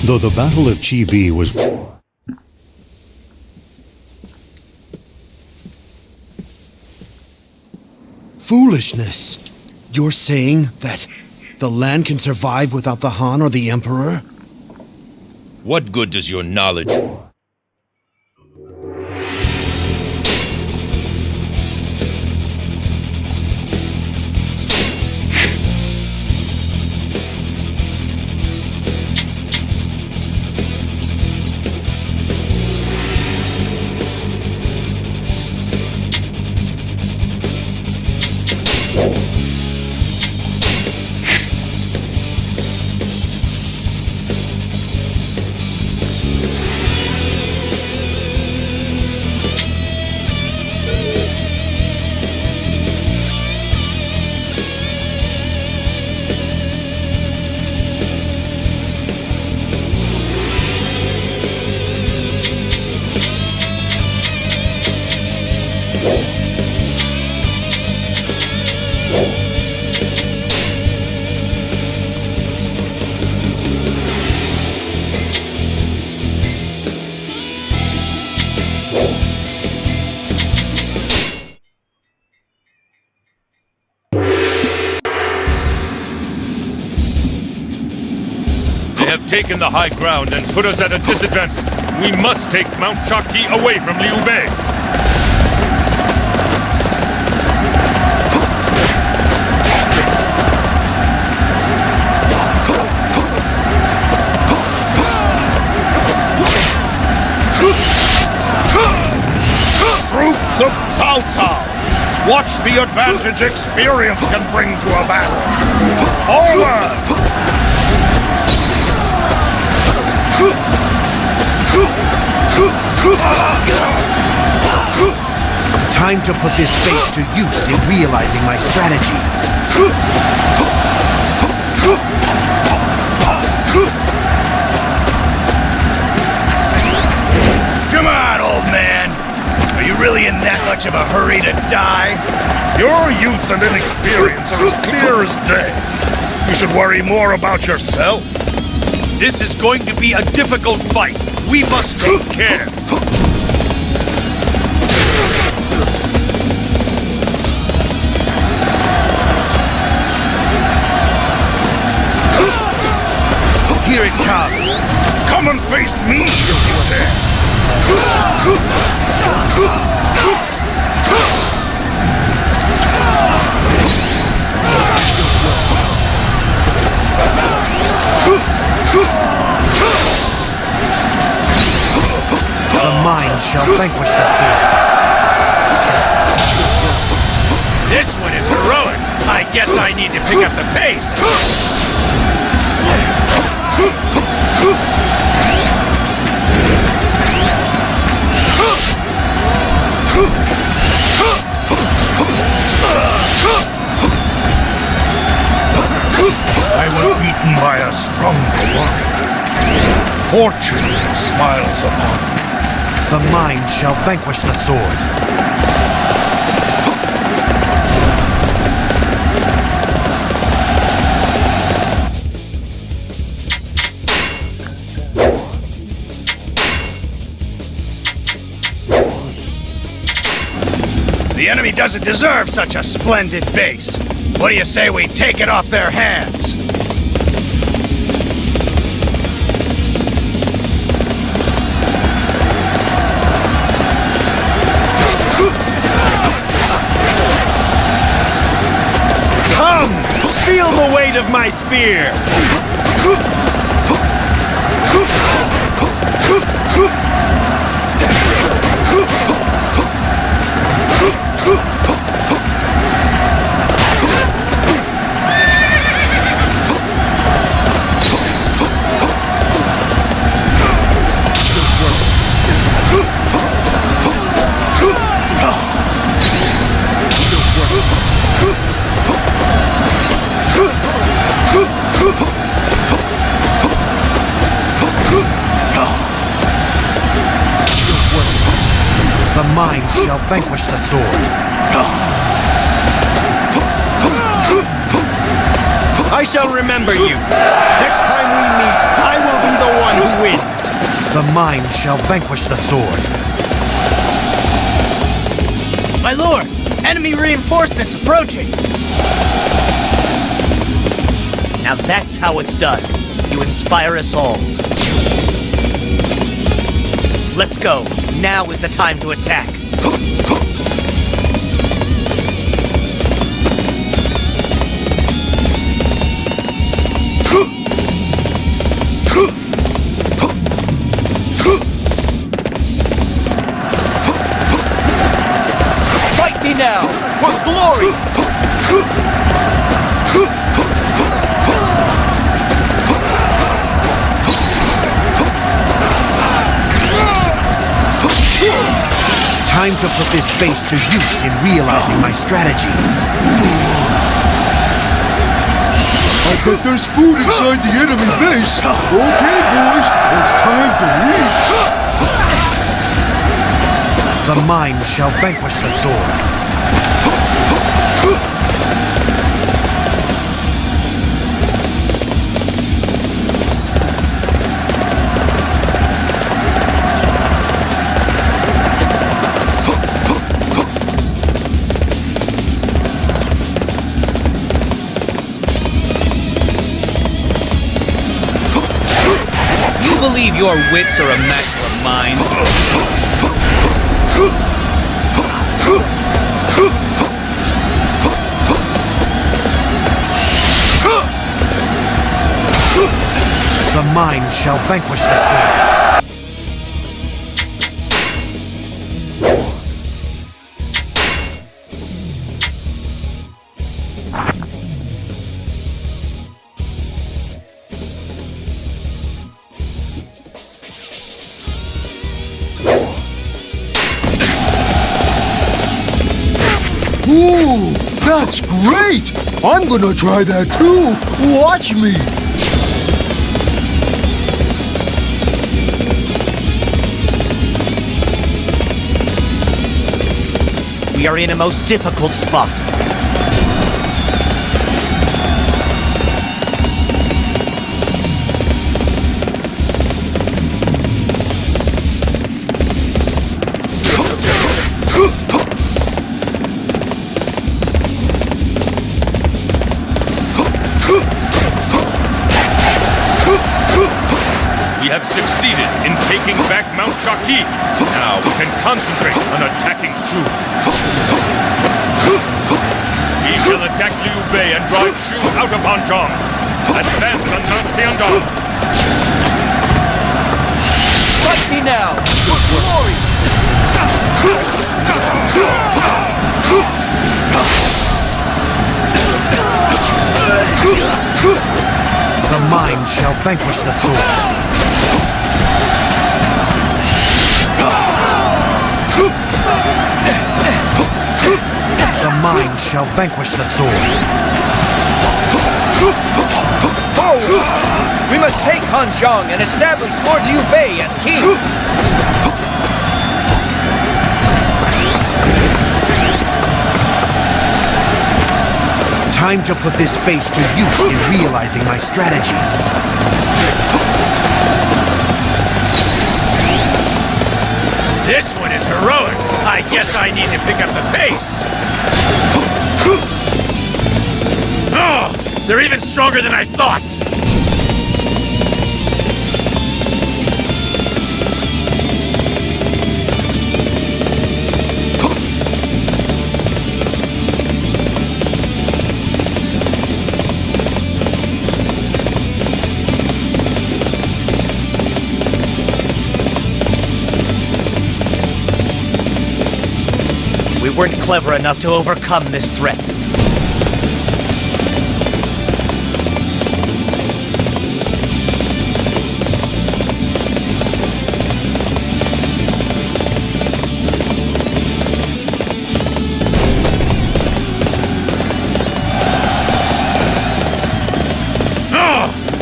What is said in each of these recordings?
Though the Battle of Chibi was... Foolishness! You're saying that the land can survive without the Han or the Emperor? What good does your knowledge... They have taken the high ground and put us at a disadvantage. We must take Mount Chaki away from Liu Bei. Troops of Cao Cao, watch the advantage experience can bring to a battle. Forward! Time to put this base to use in realizing my strategies. Come on, old man! Are you really in that much of a hurry to die? Your youth and inexperience are as clear as day. You should worry more about yourself. This is going to be a difficult fight. We must take care. Here it comes. Come and face me, if you dare. The mind shall vanquish the sword. This one is heroic. I guess I need to pick up the pace. I was beaten by a stronger warrior. Fortune smiles upon me. The mind shall vanquish the sword. The enemy doesn't deserve such a splendid base. What do you say we take it off their hands? Come! Feel the weight of my spear! The mind shall vanquish the sword. I shall remember you. Next time we meet, I will be the one who wins. The mind shall vanquish the sword. My lord, enemy reinforcements approaching. Now that's how it's done. You inspire us all. Let's go. Now is the time to attack. Fight me now, for glory! Time to put this base to use in realizing my strategies. I bet there's food inside the enemy base. Okay, boys, it's time to eat. The mind shall vanquish the sword. You believe your wits are a match for mine? The mind shall vanquish the sword. Ooh, that's great! I'm gonna try that too. Watch me. We are in a most difficult spot. We have succeeded in taking back Mount Shaki. Now we can concentrate on attacking Shu. We shall attack Liu Bei and drive Shu out of Hanzhong. Advance on Mount Tiandong. Fight me now, for glory! The mind shall vanquish the sword. The mind shall vanquish the sword. Oh! We must take Hanzhong and establish Lord Liu Bei as king. Time to put this base to use in realizing my strategies. This one is heroic. I guess I need to pick up the pace. Oh, they're even stronger than I thought. We weren't clever enough to overcome this threat.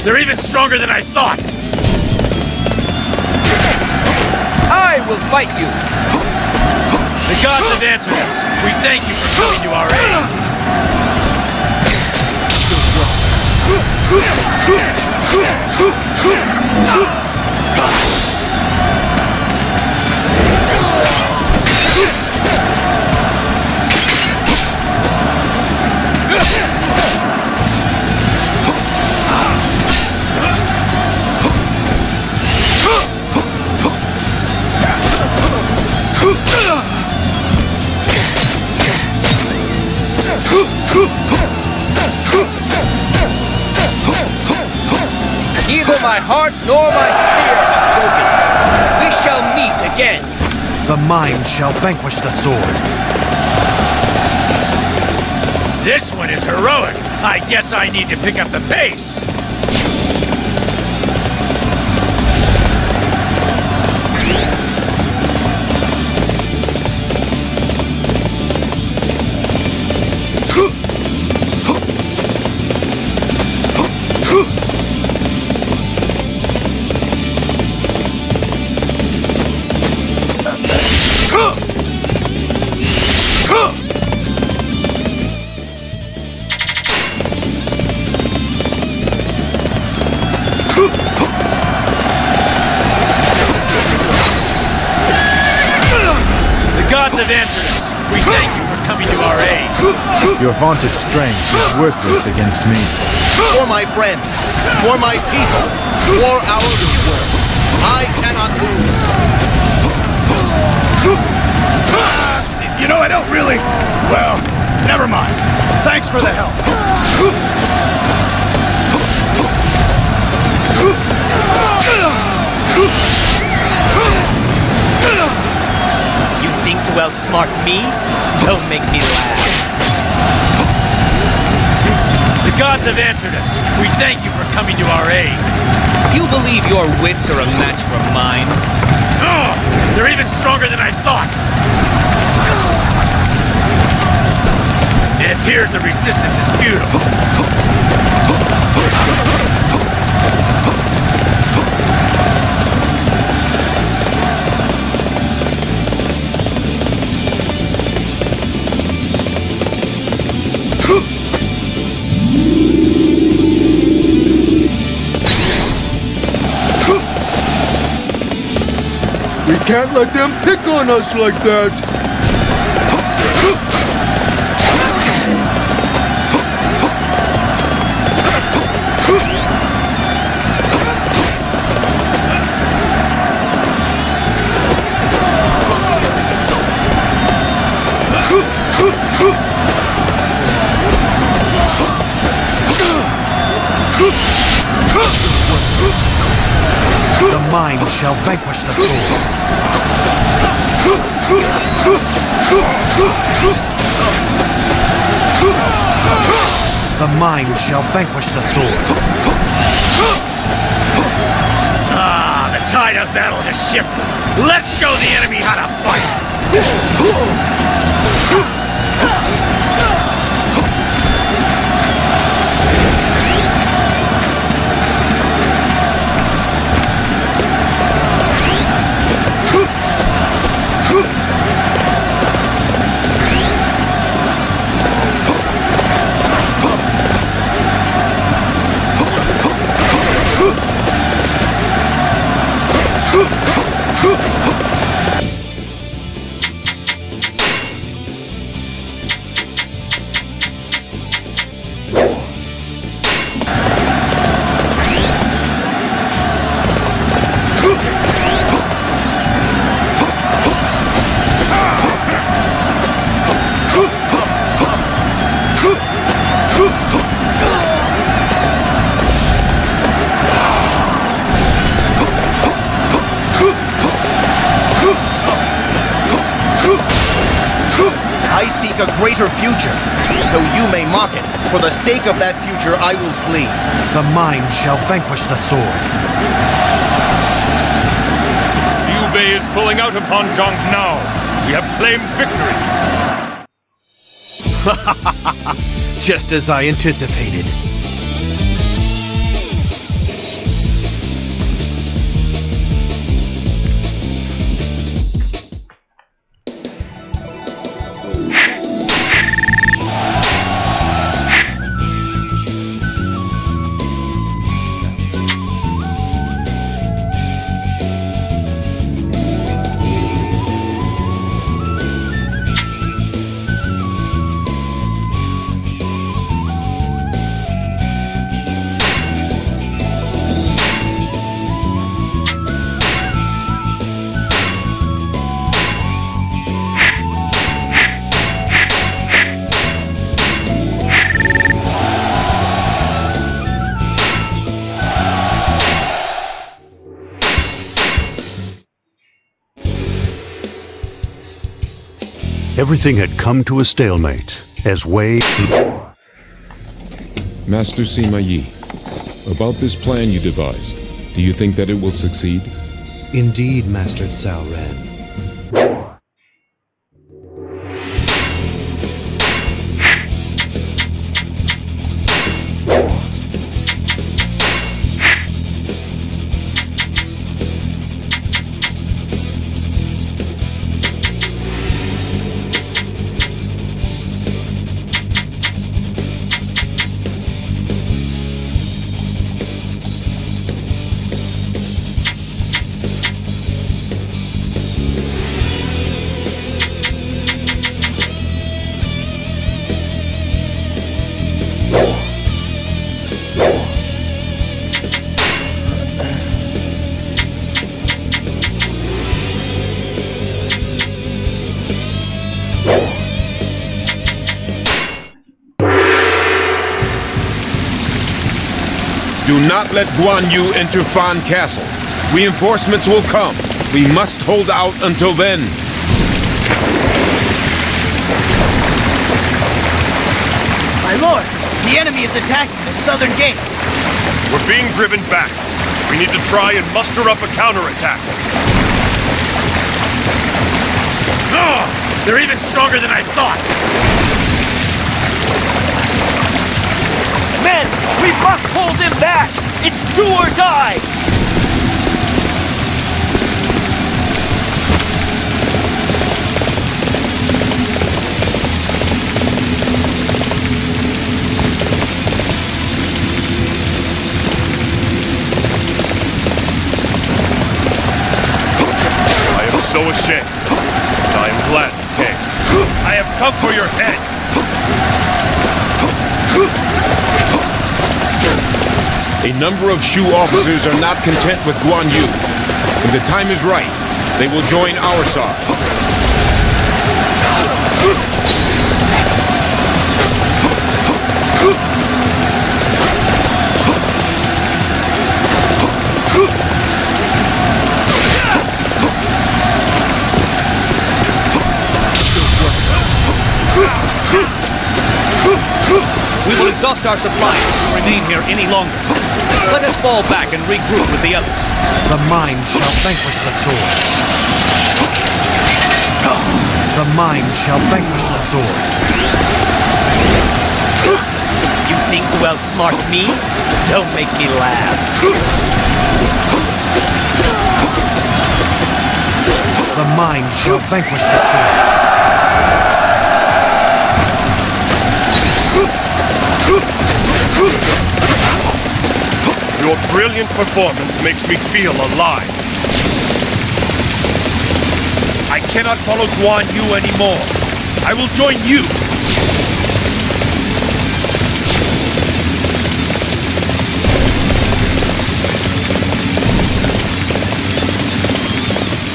They're even stronger than I thought! I will fight you! The gods have answered us. We thank you for coming to our aid. Neither my heart nor my spear have broken. We shall meet again. The mind shall vanquish the sword. This one is heroic. I guess I need to pick up the pace. The gods have answered us. We thank you for coming to our aid. Your vaunted strength is worthless against me. For my friends, for my people, for our future, I cannot lose. You know, I don't really... Well, never mind. Thanks for the help. You think to outsmart me? Don't make me laugh. The gods have answered us. We thank you for coming to our aid. You believe your wits are a match for mine? Oh, they're even stronger than I thought. It appears the resistance is futile. We can't let them pick on us like that! The mind shall vanquish the sword. The mind shall vanquish the sword. Ah, the tide of battle has shifted. Let's show the enemy how to fight. I seek a greater future. Though you may mock it, for the sake of that future I will flee. The mind shall vanquish the sword. Liu Bei is pulling out of Hanzhong now. We have claimed victory. Just as I anticipated. Everything had come to a stalemate as Wei. Master Sima Yi, about this plan you devised, do you think that it will succeed? Indeed, Master Cao Ren. Do not let Guan Yu enter Fan Castle. Reinforcements will come. We must hold out until then. My lord, the enemy is attacking the southern gate. We're being driven back. We need to try and muster up a counterattack. No! They're even stronger than I thought! Men, we must hold them back! It's do or die! I am so ashamed, but I am glad you came. I have come for your head! A number of Shu officers are not content with Guan Yu. When the time is right, they will join our side. We will exhaust our supplies if we remain here any longer. Let us fall back and regroup with the others. The mind shall vanquish the sword. The mind shall vanquish the sword. You think to outsmart me? Don't make me laugh. The mind shall vanquish the sword. Your brilliant performance makes me feel alive. I cannot follow Guan Yu anymore. I will join you.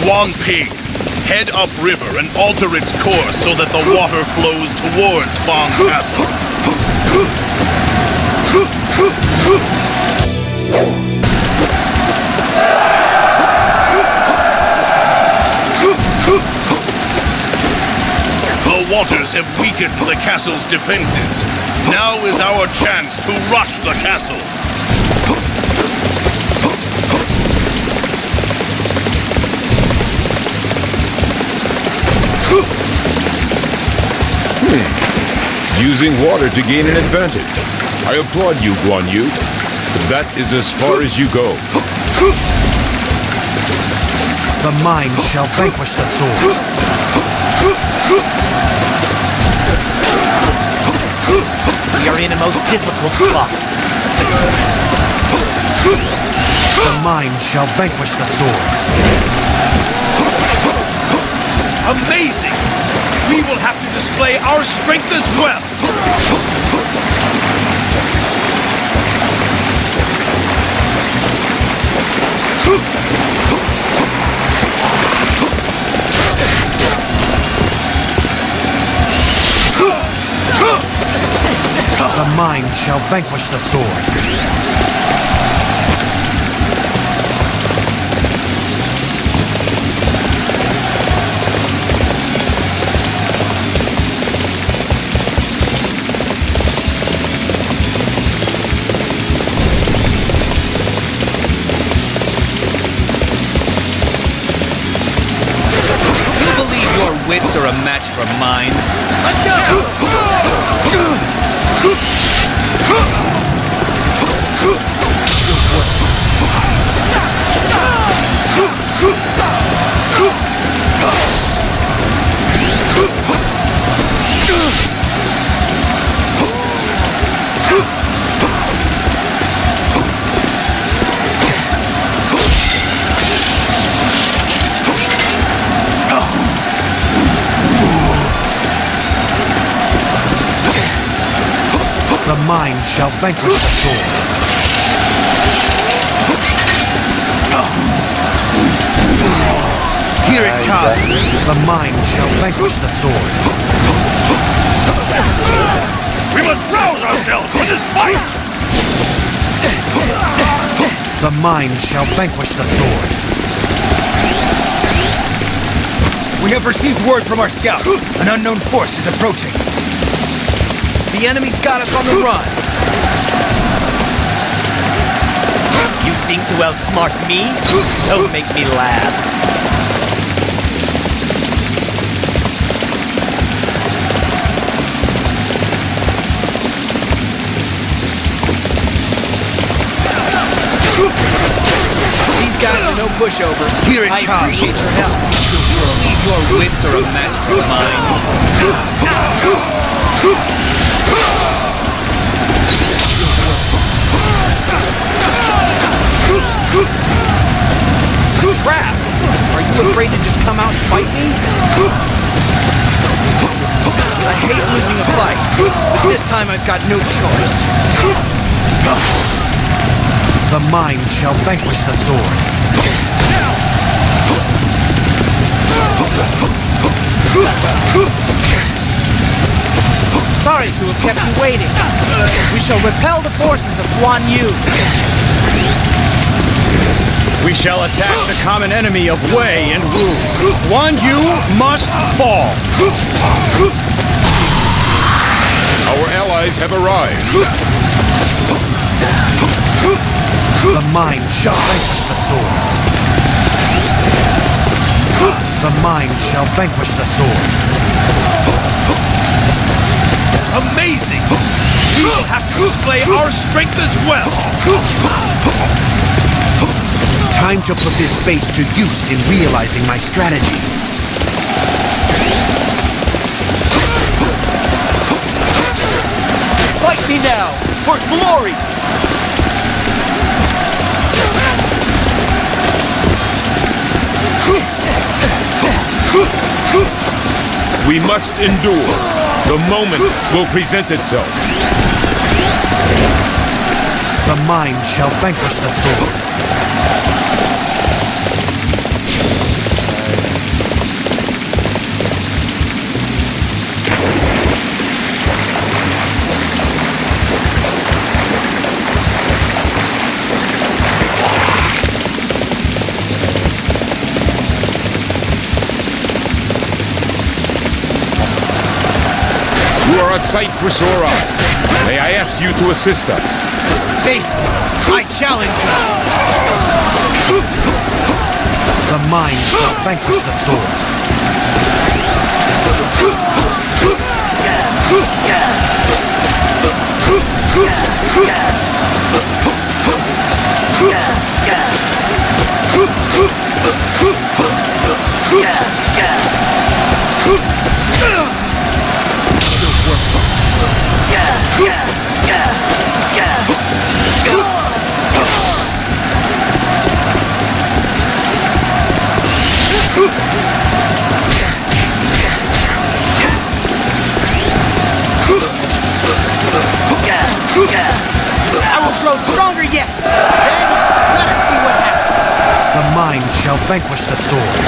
Guan Ping, head upriver and alter its course so that the water flows towards Fan Castle. The waters have weakened the castle's defenses. Now is our chance to rush the castle. Using water to gain an advantage. I applaud you, Guan Yu. But that is as far as you go. The mind shall vanquish the sword. We are in a most difficult spot. The mind shall vanquish the sword. Amazing! We will have to display our strength as well! The mind shall vanquish the sword. wits are a match for mine. Let's The mind shall vanquish the sword. Here it comes. The mind shall vanquish the sword. We must rouse ourselves for this fight! The mind shall vanquish the sword. We have received word from our scouts. An unknown force is approaching. The enemy's got us on the run. You think to outsmart me? Don't make me laugh. These guys are no pushovers. Here it I comes. appreciate your help. You believe your wits are a match for mine? Trap? Are you afraid to just come out and fight me? I hate losing a fight, but this time I've got no choice. The mind shall vanquish the sword. Sorry to have kept you waiting. We shall repel the forces of Guan Yu. We shall attack the common enemy of Wei and Wu. Guan Yu must fall. Our allies have arrived. The mind shall vanquish the sword. The mind shall vanquish the sword. Amazing! We will have to display our strength as well! Time to put this base to use in realizing my strategies. Fight me now, for glory! We must endure. The moment will present itself. The mind shall vanquish the sword. You are a sight for sore eye. May I ask you to assist us? Face me. I challenge you. The mind shall vanquish the sword. I will grow stronger yet. Then, let us see what happens. The mind shall vanquish the sword.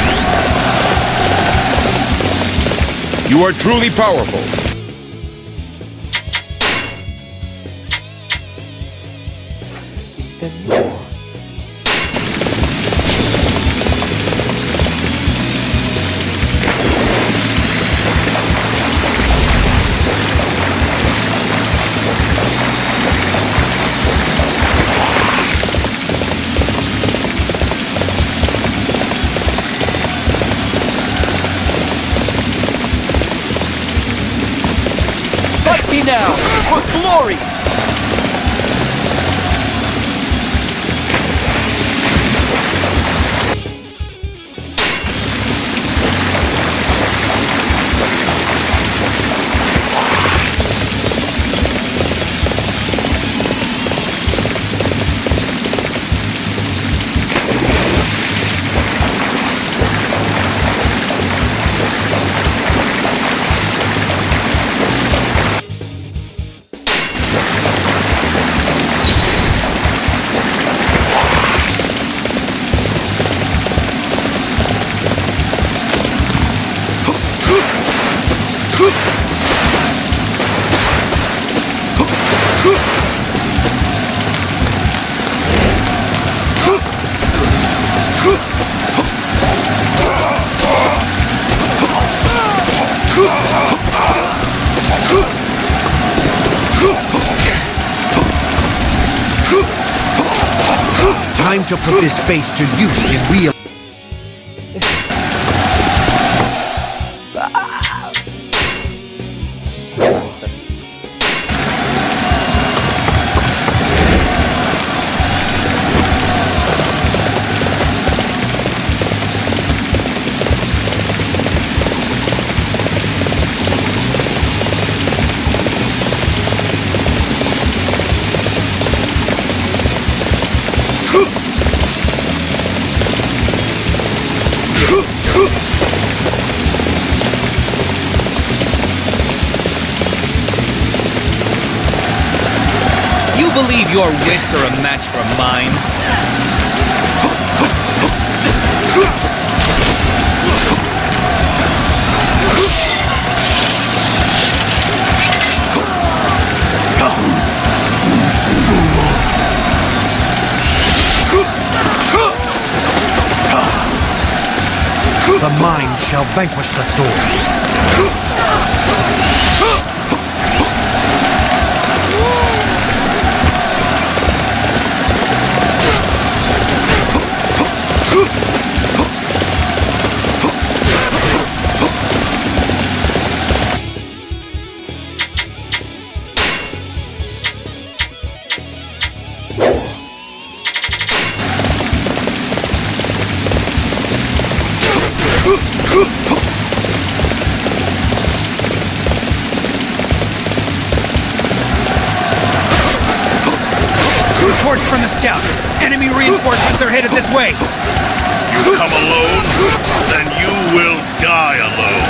You are truly powerful. me now, for glory! Time to put this base to use in real... You believe your wits are a match for mine? The mind shall vanquish the sword. Reports from the scouts. Enemy reinforcements are headed this way. You come alone, then you will die alone.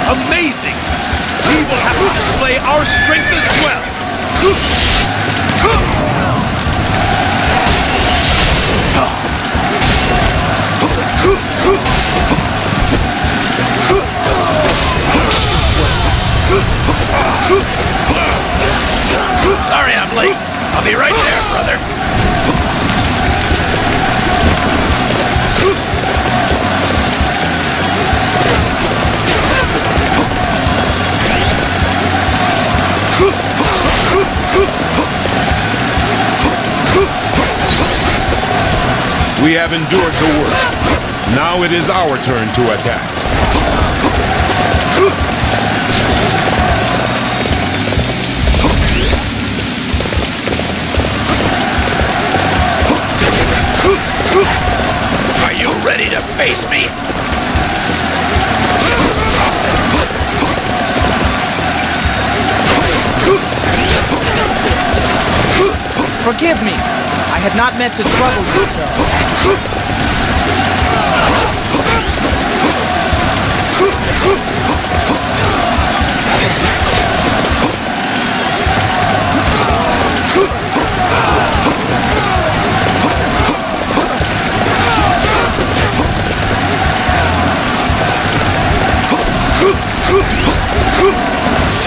Amazing! We will have to display our strength as well! Sorry I'm late. I'll be right there, brother. We have endured the worst. Now it is our turn to attack. Are you ready to face me? Forgive me. I had not meant to trouble you so.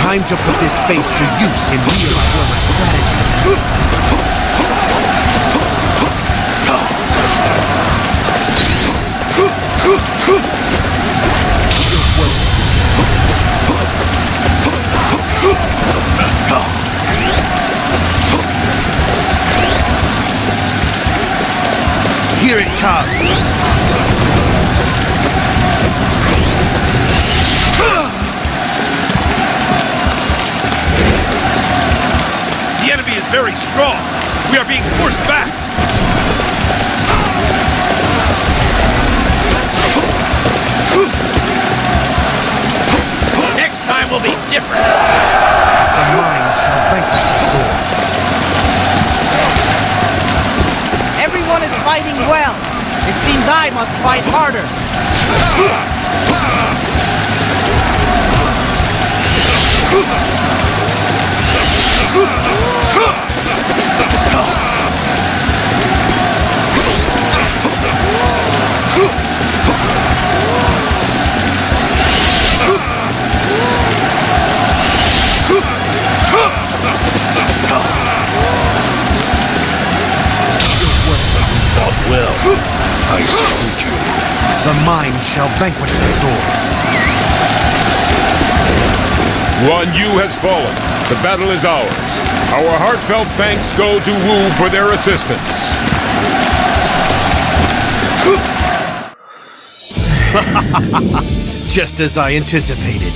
Time to put this face to use and realize all my strategies. Here it comes! The enemy is very strong! We are being forced back! Next time will be different! The mind shall vanquish the sword. Everyone is fighting well. It seems I must fight harder. Well, I salute you. The mind shall vanquish the sword. Guan Yu has fallen. The battle is ours. Our heartfelt thanks go to Wu for their assistance. Just as I anticipated.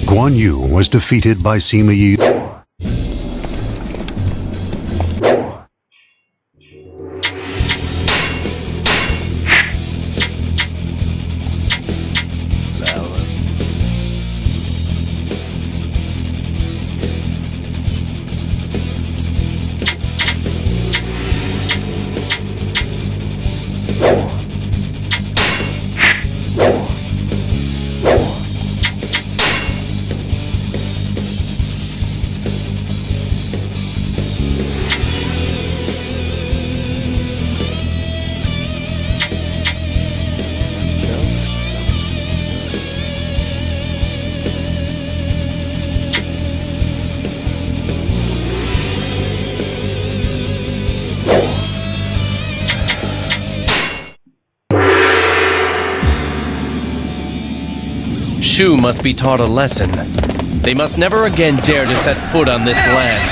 Guan Yu was defeated by Sima Yi. Shu must be taught a lesson. They must never again dare to set foot on this land.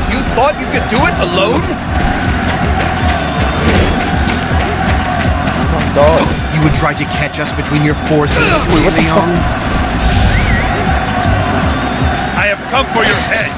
You thought you could do it alone? You would try to catch us between your forces, Shui Liang? I have come for your head.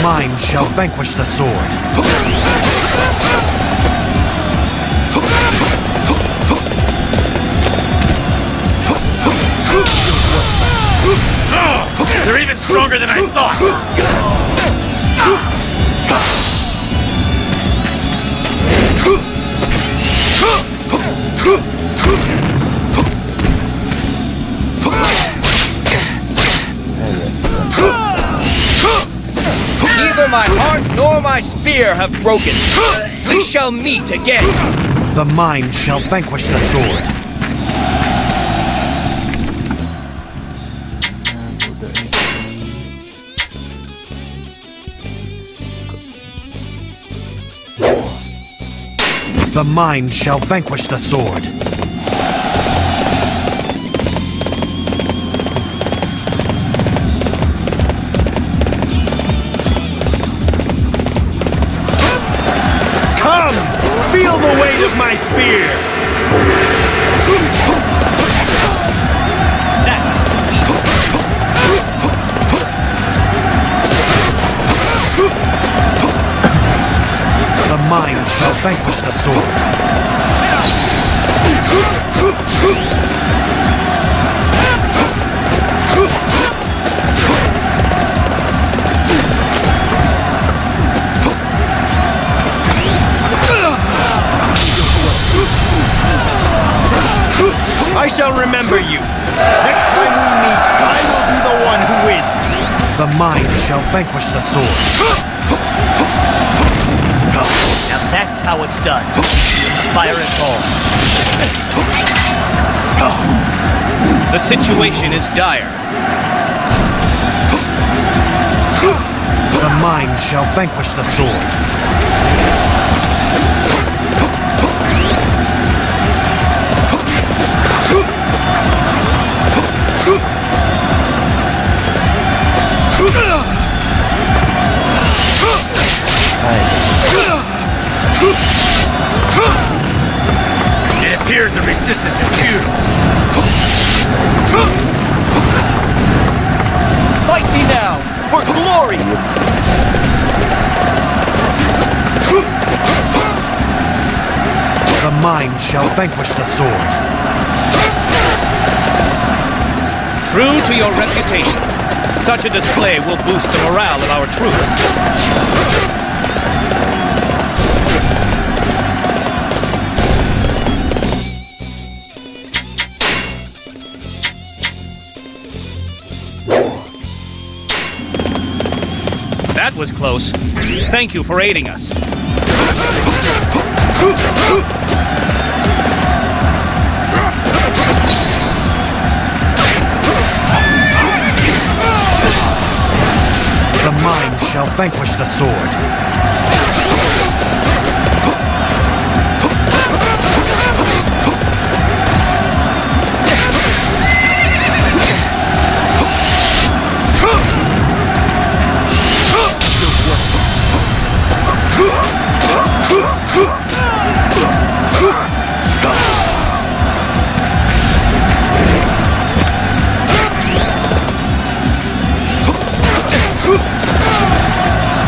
mind shall vanquish the sword. They're even stronger than I thought! Neither my heart nor my spear have broken. We shall meet again. The mind shall vanquish the sword. The mind shall vanquish the sword. Come! Feel the weight of my spear! That was too easy. The mind shall vanquish the sword. I shall remember you. Next time we meet, I will be the one who wins. The mind shall vanquish the sword. Now that's how it's done. You inspire us all. The situation is dire. The mind shall vanquish the sword. It appears the resistance is futile. Fight me now, for glory! The mind shall vanquish the sword. True to your reputation, such a display will boost the morale of our troops. That was close. Thank you for aiding us. The mind shall vanquish the sword.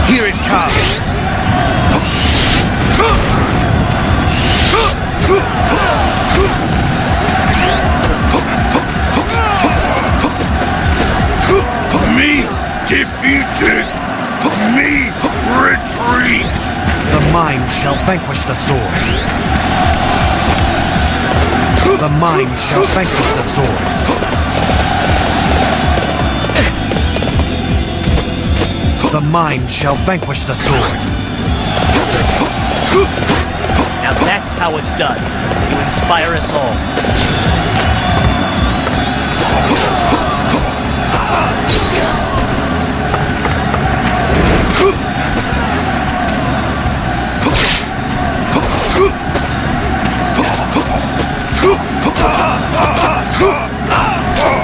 Here it comes. Me defeated! Me retreat! The mind shall vanquish the sword. The mind shall vanquish the sword. The mind shall vanquish the sword. Now that's how it's done. You inspire us all.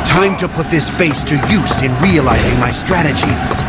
Time to put this base to use in realizing my strategies.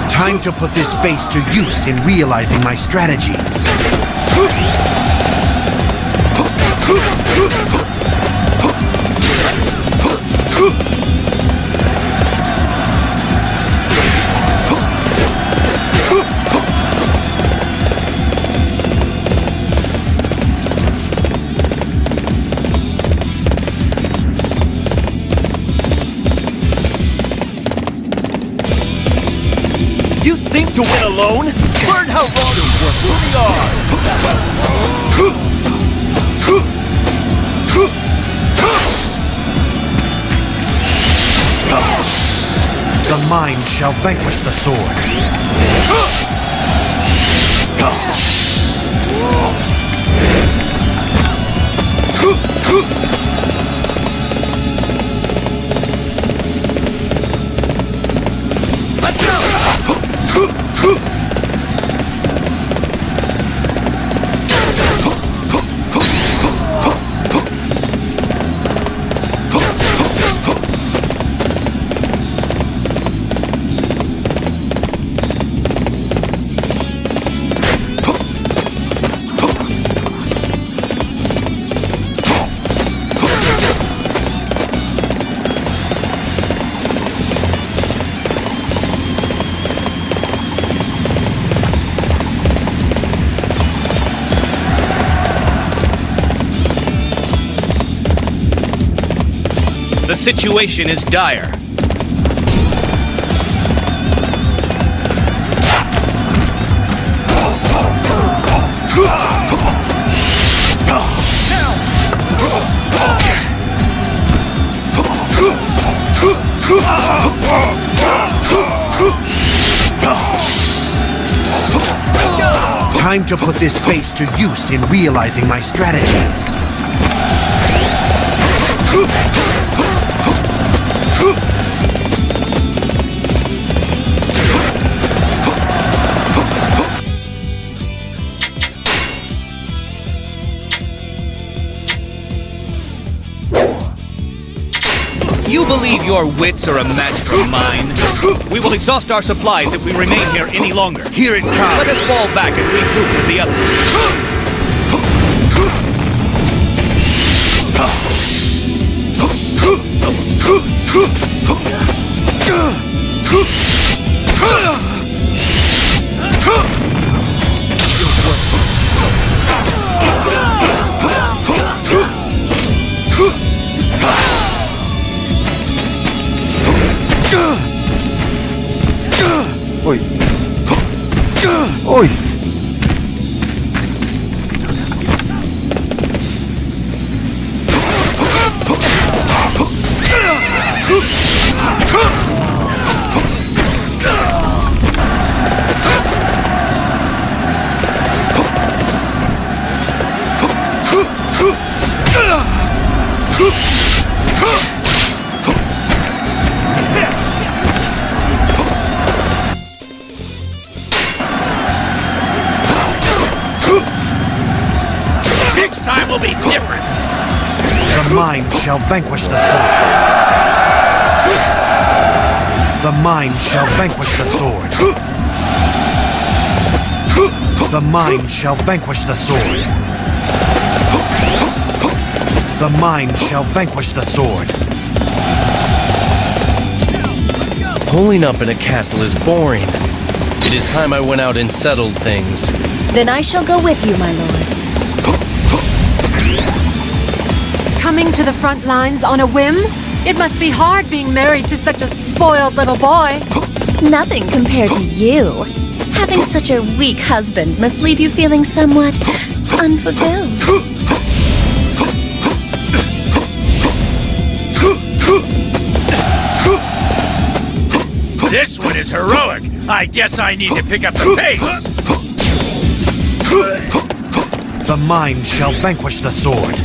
Time to put this base to use in realizing my strategies. You think to win alone? Learn how wrong you really are! The mind shall vanquish the sword. Let's go! The situation is dire. Time to put this base to use in realizing my strategies. You believe your wits are a match for mine? We will exhaust our supplies if we remain here any longer. Here it comes. Let us fall back and regroup with the others. Oi. Oi. Next time will be different. The mind shall vanquish the sword. The mind shall vanquish the sword. The mind shall vanquish the sword. The mind shall vanquish the sword. Holing up in a castle is boring. It is time I went out and settled things. Then I shall go with you, my lord. Coming to the front lines on a whim? It must be hard being married to such a spoiled little boy. Nothing compared to you. Having such a weak husband must leave you feeling somewhat unfulfilled. This one is heroic. I guess I need to pick up the pace. The mind shall vanquish the sword.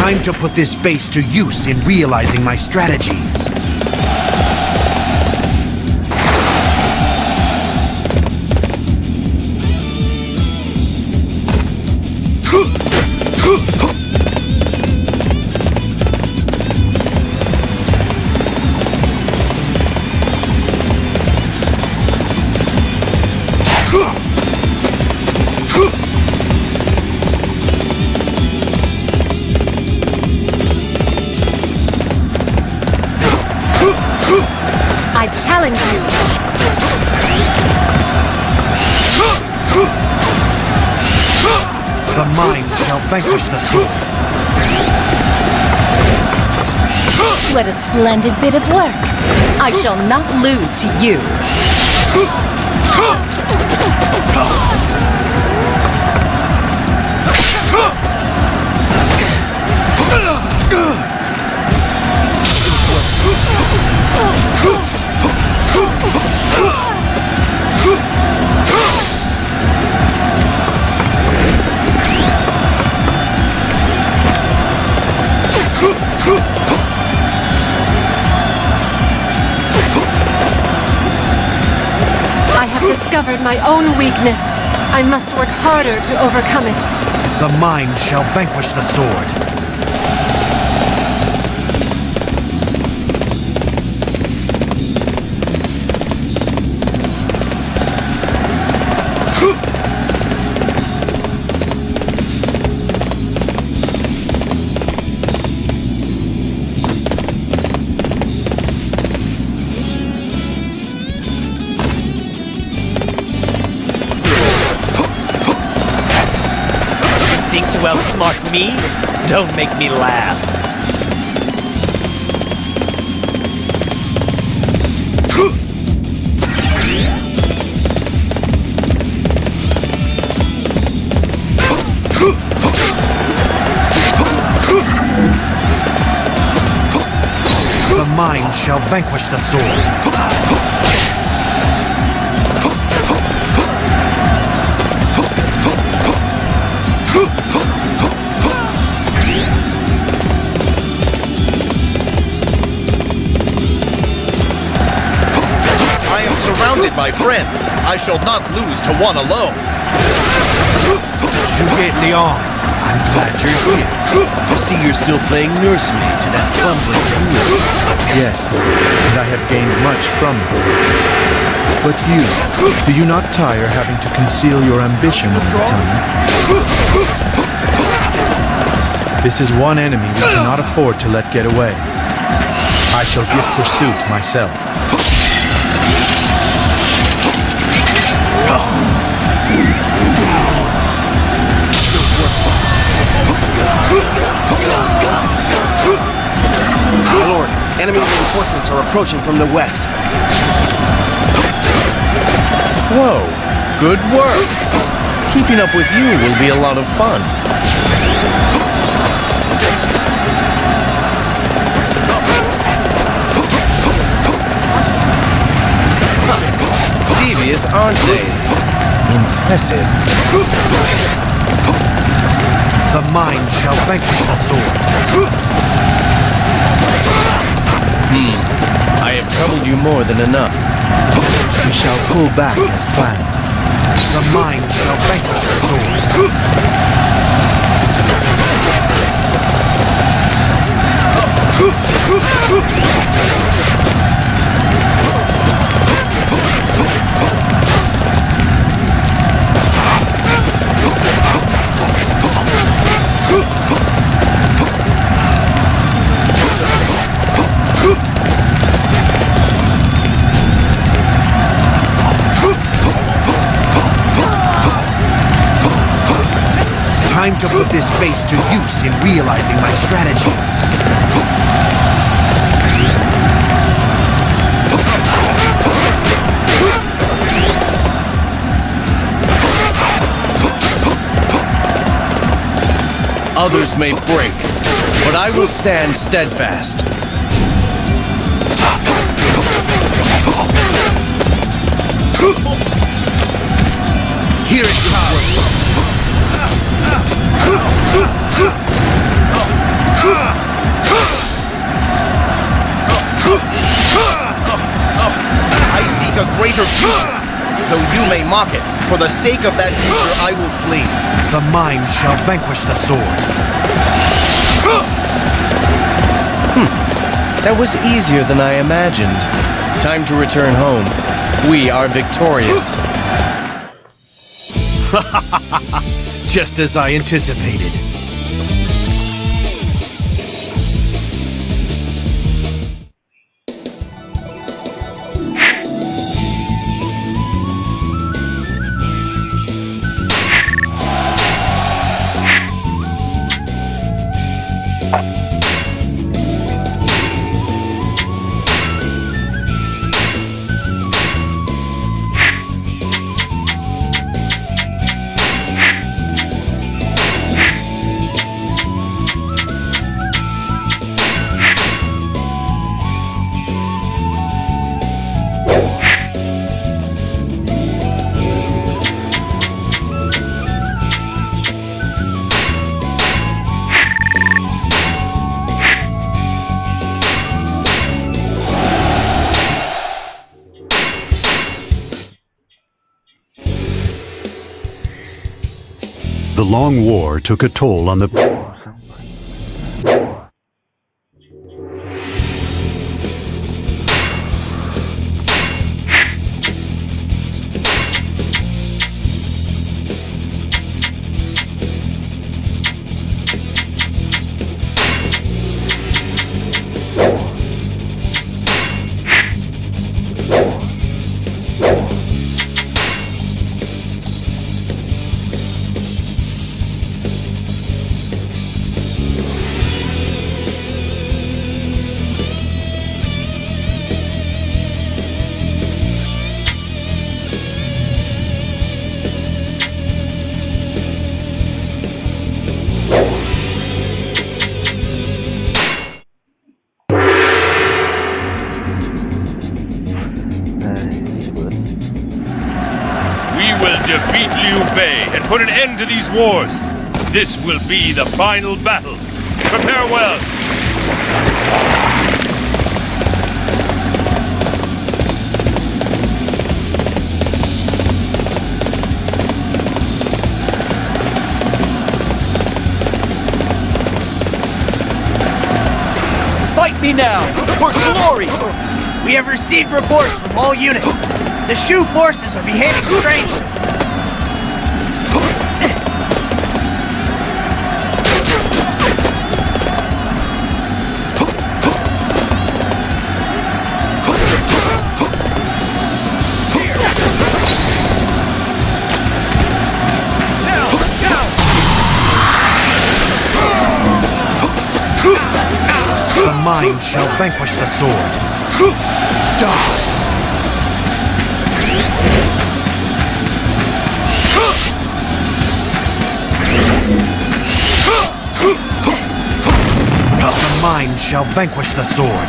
Time to put this base to use in realizing my strategies. I challenge you. The mind shall vanquish the sword. What a splendid bit of work. I shall not lose to you. I have discovered my own weakness. I must work harder to overcome it. The mind shall vanquish the sword. Think to outsmart me? Don't make me laugh. The mind shall vanquish the sword. Surrounded by friends, I shall not lose to one alone. Juliet Leon, I'm glad you're here. I see you're still playing nursemaid to that bumbling fool. Yes, and I have gained much from it. But you, do you not tire having to conceal your ambition all the time? This is one enemy we cannot afford to let get away. I shall give pursuit myself. Lord, enemy reinforcements are approaching from the west. Whoa, good work. Keeping up with you will be a lot of fun. Devious, aren't they? Impressive. The mind shall vanquish the sword. I have troubled you more than enough. We shall pull back as planned. The mind shall vanquish the sword. Time to put this base to use in realizing my strategies. Others may break, but I will stand steadfast. Here it comes. seek a greater future. Though you may mock it, for the sake of that future I will flee. The mind shall vanquish the sword. That was easier than I imagined. Time to return home. We are victorious. Just as I anticipated. The long war took a toll on the... Defeat Liu Bei and put an end to these wars. This will be the final battle. Prepare well. Fight me now, for glory! We have received reports from all units. The Shu forces are behaving strangely. The mind shall vanquish the sword. Die! The mind shall vanquish the sword.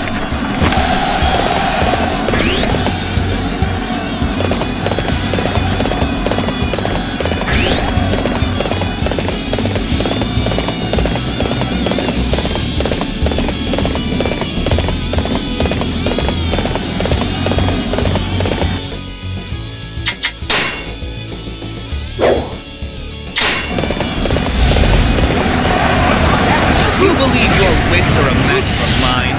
You believe your wits are a match for mine?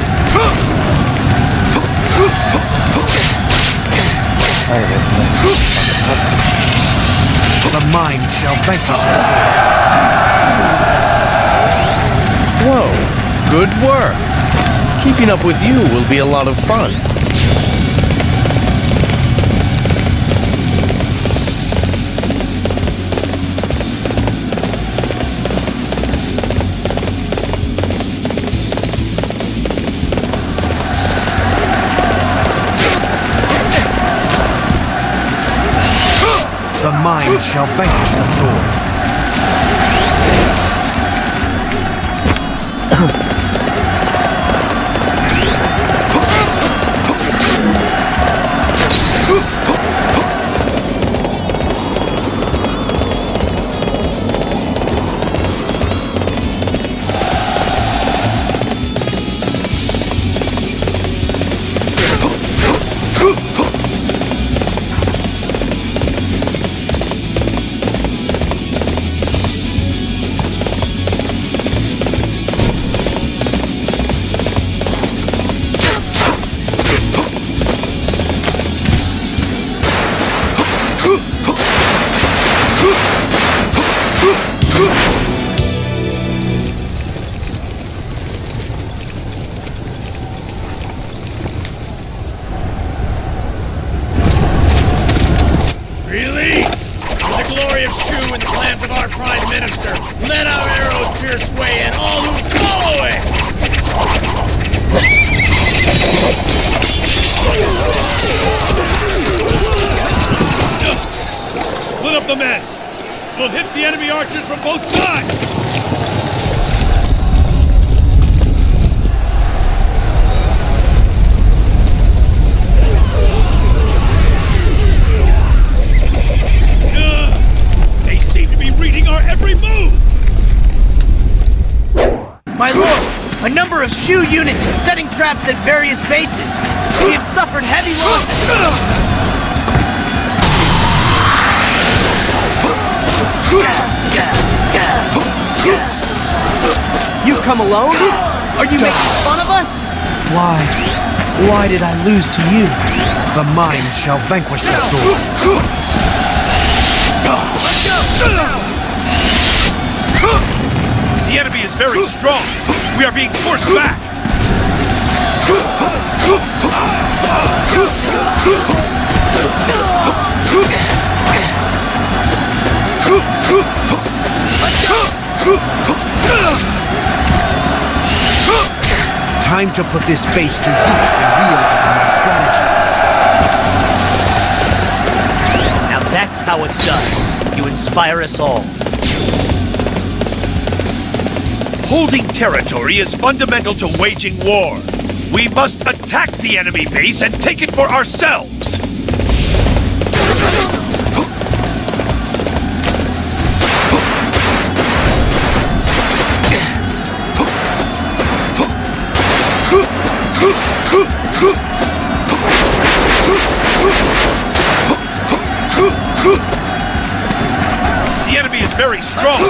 The mind shall vanquish the sword. Whoa, good work. Keeping up with you will be a lot of fun. The mind shall vanquish the sword. glory of Shu and the plans of our Prime Minister. Let our arrows pierce way and all who follow it! Split up the men! We'll hit the enemy archers from both sides! They seem to be reading our every move! My lord, a number of Shu units are setting traps at various bases. We have suffered heavy losses. You come alone? Are you making fun of us? Why did I lose to you? The mind shall vanquish the sword. The enemy is very strong. We are being forced back. Time to put this base to use in realizing my strategies. Now that's how it's done. You inspire us all. Holding territory is fundamental to waging war. We must attack the enemy base and take it for ourselves. The enemy is very strong.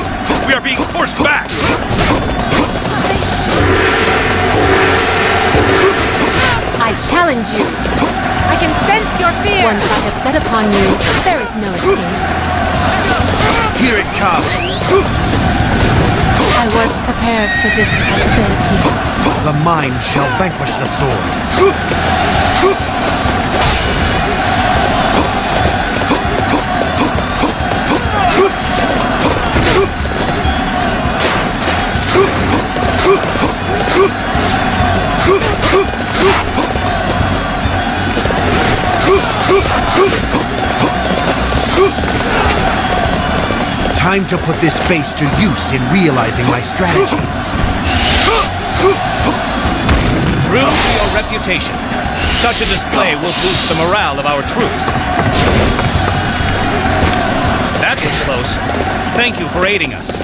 We are being forced back. I challenge you. I can sense your fear. Once I have set upon you, there is no escape. Here it comes. I was prepared for this possibility. The mind shall vanquish the sword. Time to put this base to use in realizing my strategies. True to your reputation, such a display will boost the morale of our troops. That was close. Thank you for aiding us.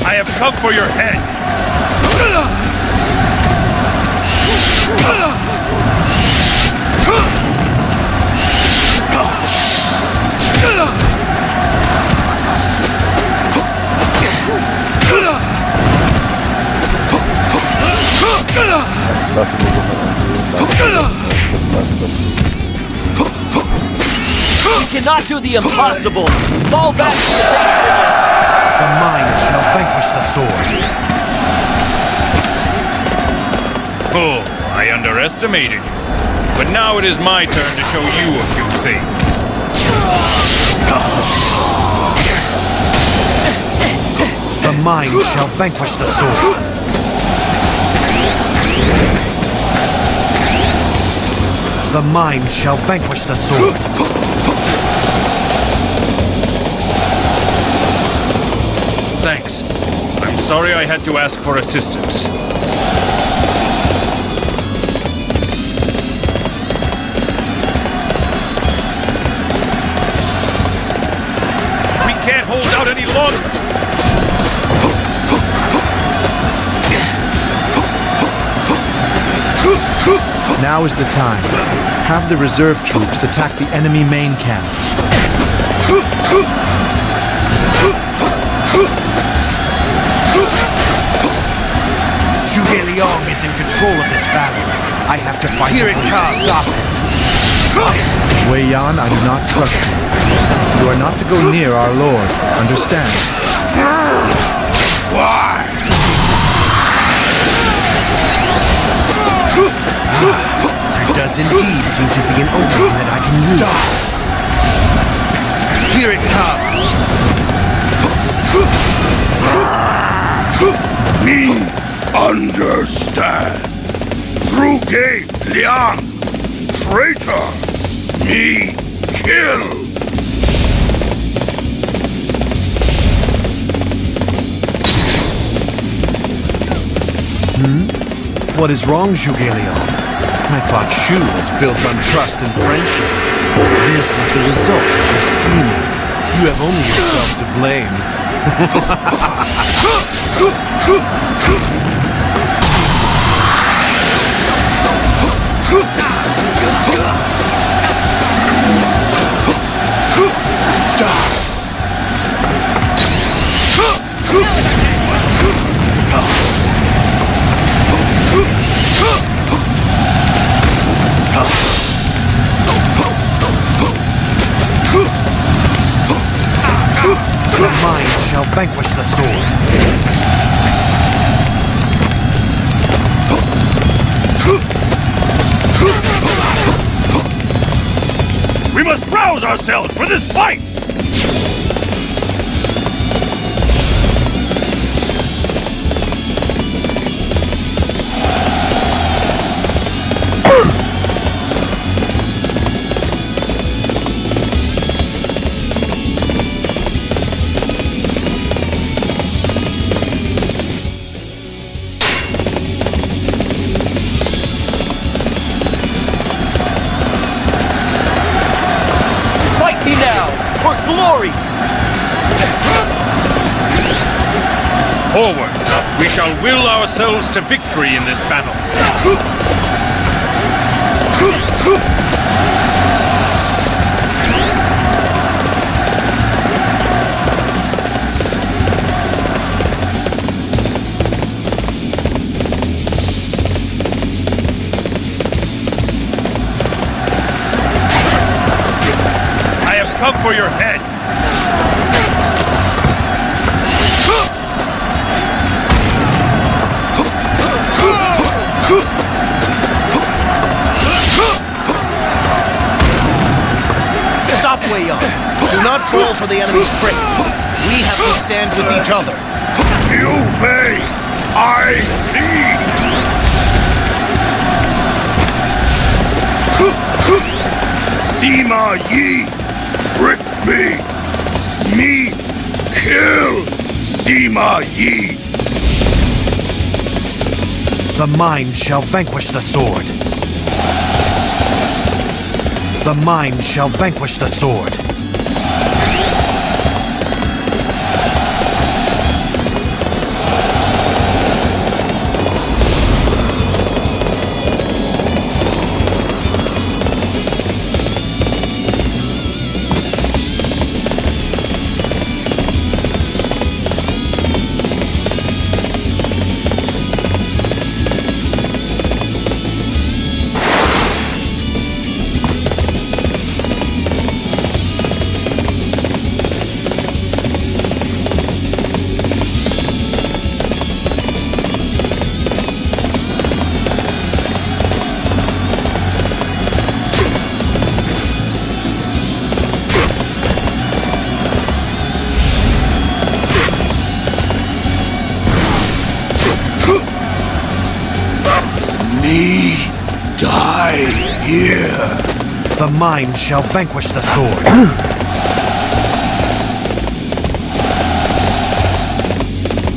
I have come for your head. We cannot do the impossible. Fall back to the base again. The mind shall vanquish the sword. Oh, I underestimated you. But now it is my turn to show you a few things. The mind shall vanquish the sword. The mind shall vanquish the sword. Thanks. I'm sorry I had to ask for assistance. We can't hold out any longer. Now is the time. Have the reserve troops attack the enemy main camp. Zhuge Liang is in control of this battle. I have to fight to stop him. Wei Yan, I do not trust you. You are not to go near our lord. Understand? Why? There does indeed seem to be an opening that I can use. Here it comes. Me understand. Zhuge Liang, traitor. Me kill. What is wrong, Zhuge Liang? I thought Shu was built on trust and friendship. This is the result of your scheming. You have only yourself to blame. The mind shall vanquish the sword. We must rouse ourselves for this fight! Glory! Forward! We shall will ourselves to victory in this battle. I have come for your head! Stop, Wei Yan. Do not fall for the enemy's tricks. We have to stand with each other. You may. I see. Sima Yi, trick me. Me kill Sima Yi. The mind shall vanquish the sword. The mind shall vanquish the sword. Die here. The mind shall vanquish the sword.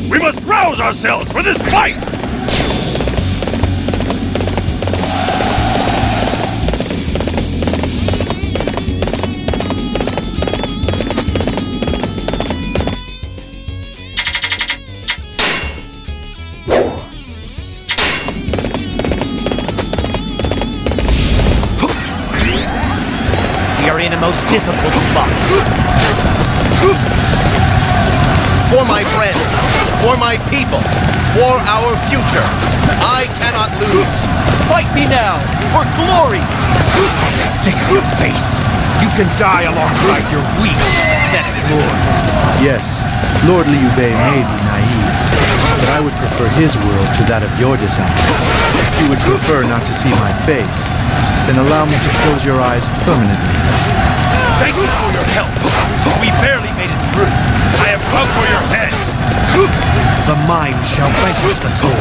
We must rouse ourselves for this fight! In a most difficult spot. For my friends, for my people, for our future. I cannot lose. Fight me now, for glory! I'm sick of your face. You can die alongside your weak, pathetic lord. Yes, Lord Liu Bei may be naive, but I would prefer his world to that of your design. If you would prefer not to see my face, then allow me to close your eyes permanently. Thank you for your help. We barely made it through. I have come for your head. The mind shall vanquish the sword.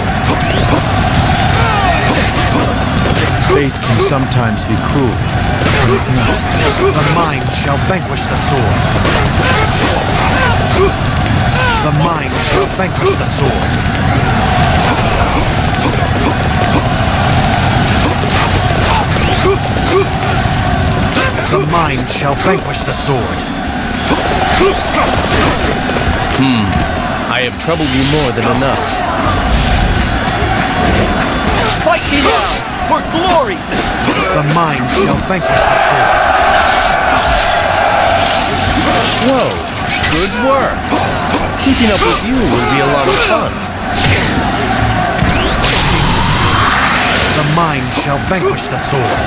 Fate can sometimes be cruel. The mind shall vanquish the sword. The mind shall vanquish the sword. The mind shall vanquish the sword. I have troubled you more than enough. Fight me now, for glory! The mind shall vanquish the sword. Whoa, good work. Keeping up with you will be a lot of fun. The mind shall vanquish the sword.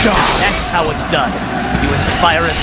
That's how it's done. You inspire us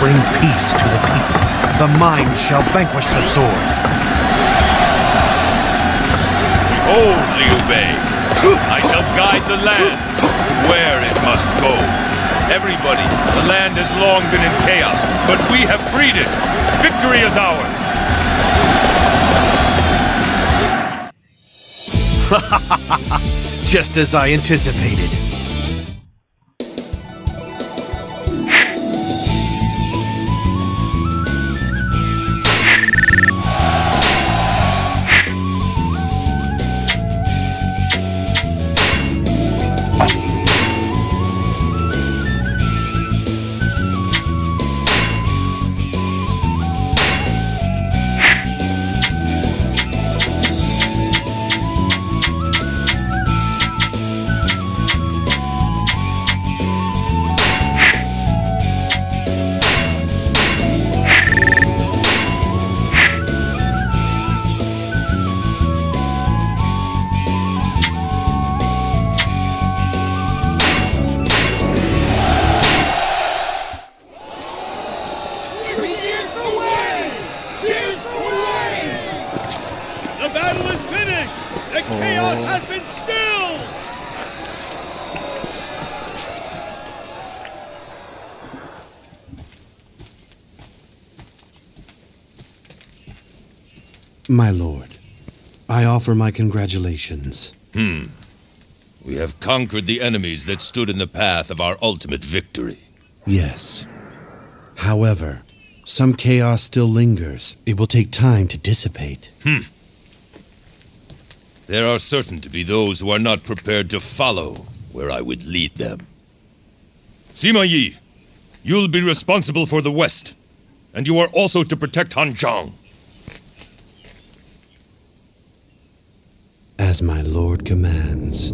Bring peace to the people. The mind shall vanquish the sword. Behold, Liu Bei. I shall guide the land where it must go. Everybody, the land has long been in chaos, but we have freed it. Victory is ours. Just as I anticipated. My lord, I offer my congratulations. We have conquered the enemies that stood in the path of our ultimate victory. Yes. However, some chaos still lingers. It will take time to dissipate. There are certain to be those who are not prepared to follow where I would lead them. Sima Yi, you'll be responsible for the West, and you are also to protect Hanzhong. As my lord commands.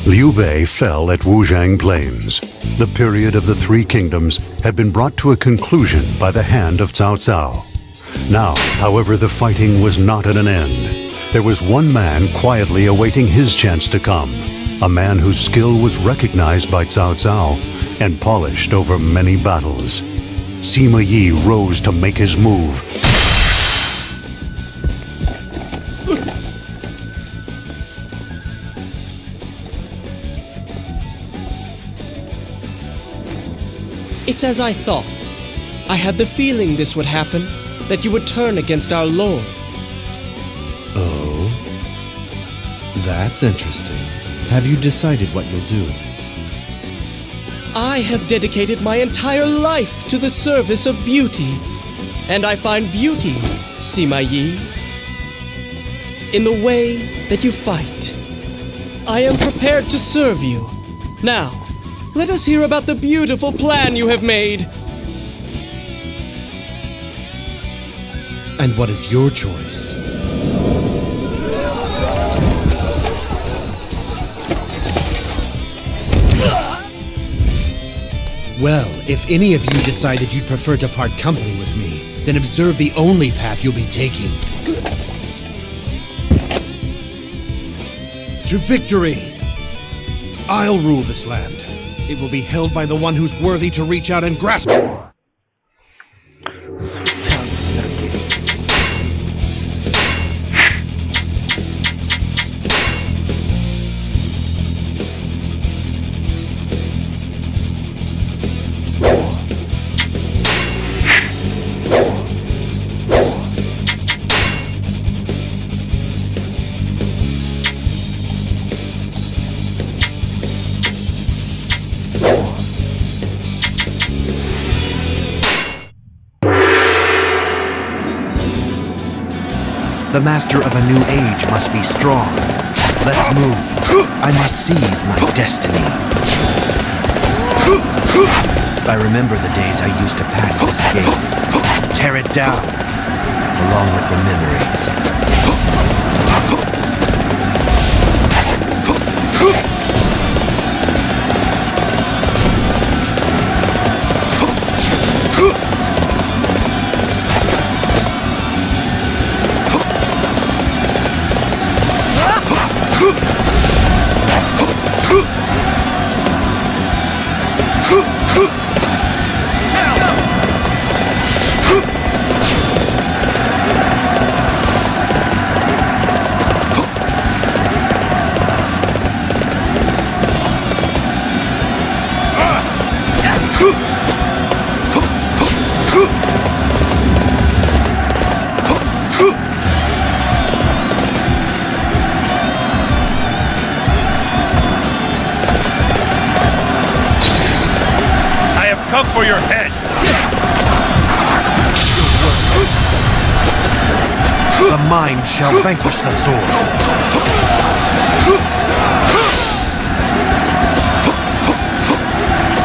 Liu Bei fell at Wujiang Plains. The period of the Three Kingdoms had been brought to a conclusion by the hand of Cao Cao. Now, however, the fighting was not at an end. There was one man quietly awaiting his chance to come, a man whose skill was recognized by Cao Cao and polished over many battles. Sima Yi rose to make his move. It's as I thought. I had the feeling this would happen, that you would turn against our Lord. Oh? That's interesting. Have you decided what you'll do? I have dedicated my entire life to the service of beauty. And I find beauty, Sima Yi, in the way that you fight. I am prepared to serve you. Now, let us hear about the beautiful plan you have made. And what is your choice? Well, if any of you decide that you'd prefer to part company with me, then observe the only path you'll be taking. To victory! I'll rule this land. It will be held by the one who's worthy to reach out and grasp it. The master of a new age must be strong. Let's move. I must seize my destiny. I remember the days I used to pass this gate. Tear it down, along with the memories. Come for your head! The mind shall vanquish the sword.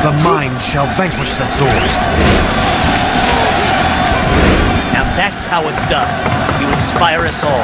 The mind shall vanquish the sword. Now that's how it's done. You inspire us all.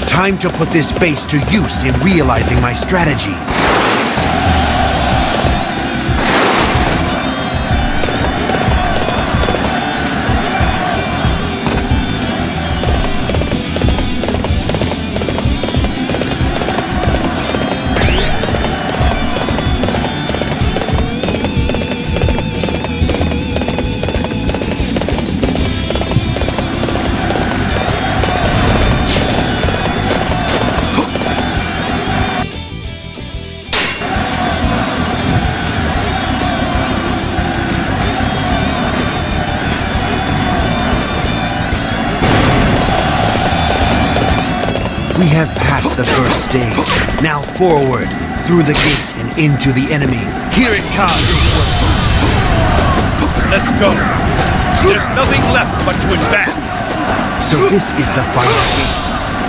Time to put this base to use in realizing my strategies. have passed the first stage. Now forward, through the gate and into the enemy. Here it comes. Let's go. There's nothing left but to advance. So this is the final gate.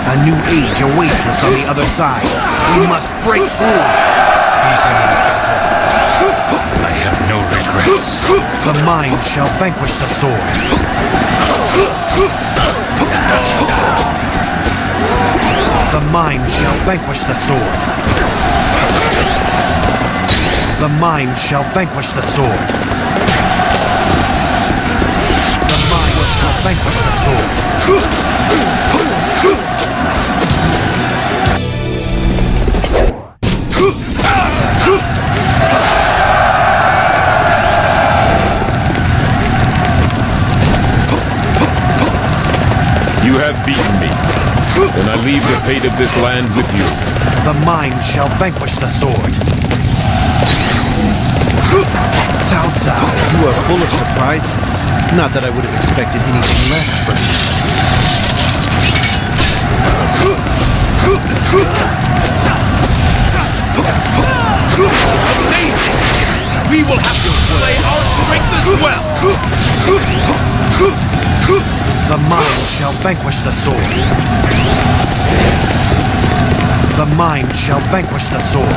A new age awaits us on the other side. We must break through. Beaten in battle, I have no regrets. The mind shall vanquish the sword. The mind shall vanquish the sword. The mind shall vanquish the sword. The mind shall vanquish the sword. You have beaten me, and I leave the fate of this land with you. The mind shall vanquish the sword. Cao Cao, you are full of surprises. Not that I would have expected anything less from you. Amazing! We will have to display our strength as well! The mind shall vanquish the sword. The mind shall vanquish the sword.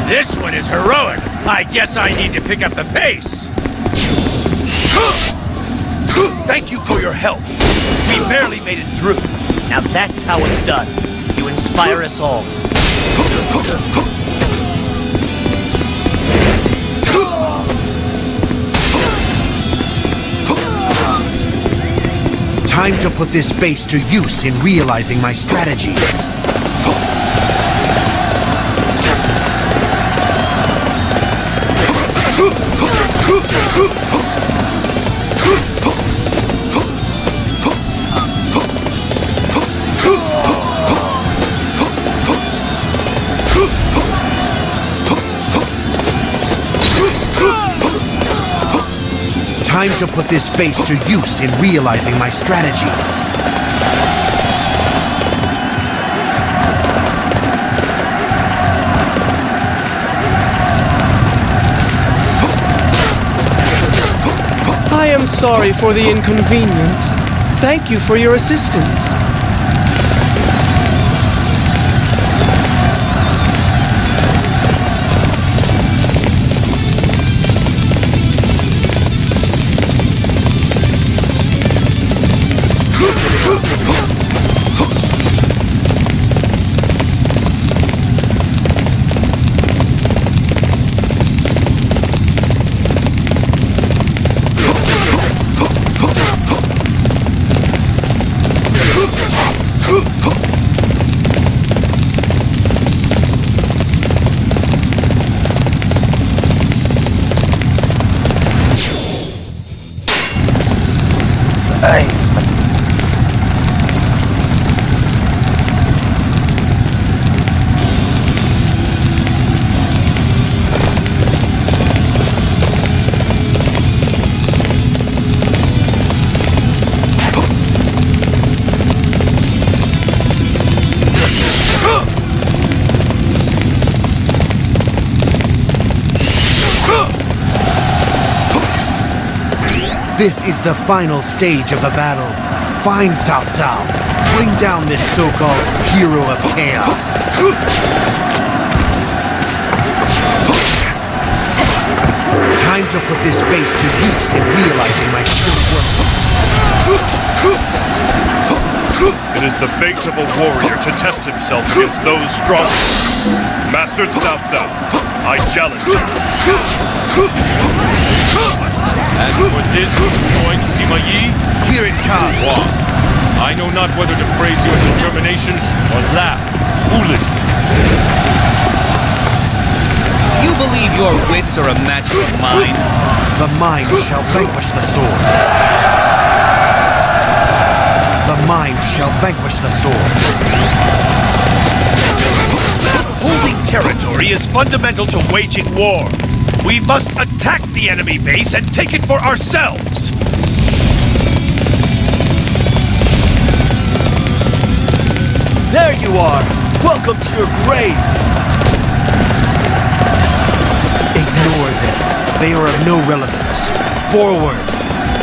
This one is heroic. I guess I need to pick up the pace. Thank you for your help. We barely made it through. Now that's how it's done. You inspire us all. Time to put this base to use in realizing my strategies. Time to put this base to use in realizing my strategies. I am sorry for the inconvenience. Thank you for your assistance. This is the final stage of the battle. Find Cao Cao. Bring down this so-called hero of chaos. Time to put this base to use in realizing my strength. It is the fate of a warrior to test himself against those strongest. Master Cao Cao, I challenge you. And for this, join Sima Yi? Here it comes. I know not whether to praise your determination or laugh foolishly. You believe your wits are a match for mine? The mind shall vanquish the sword. The mind shall vanquish the sword. Holding territory is fundamental to waging war. We must attack the enemy base and take it for ourselves. There you are! Welcome to your graves! Ignore them. They are of no relevance. Forward!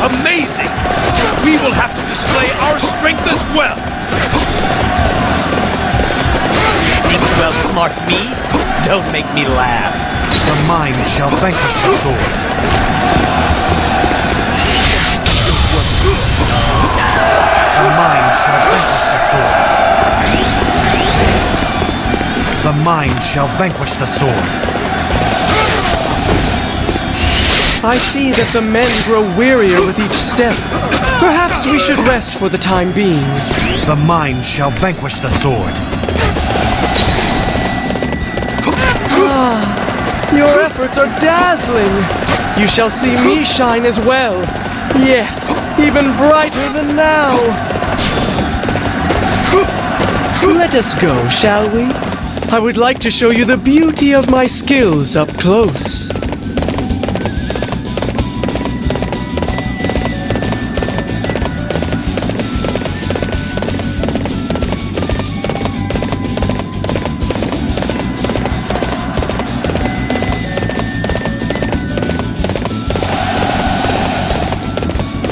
Amazing! We will have to display our strength as well! Think to outsmart me? Don't make me laugh. The mind shall vanquish the sword. The mind shall vanquish the sword. The mind shall vanquish the sword. I see that the men grow wearier with each step. Perhaps we should rest for the time being. The mind shall vanquish the sword. Your efforts are dazzling. You shall see me shine as well. Yes, even brighter than now. Let us go, shall we? I would like to show you the beauty of my skills up close.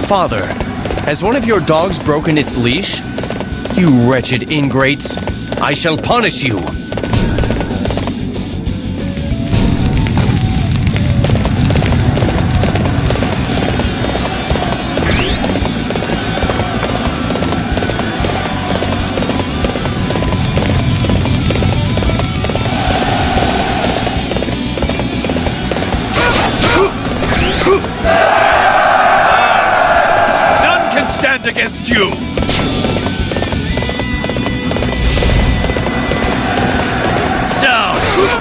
Father, has one of your dogs broken its leash? You wretched ingrates! I shall punish you! Against you! So,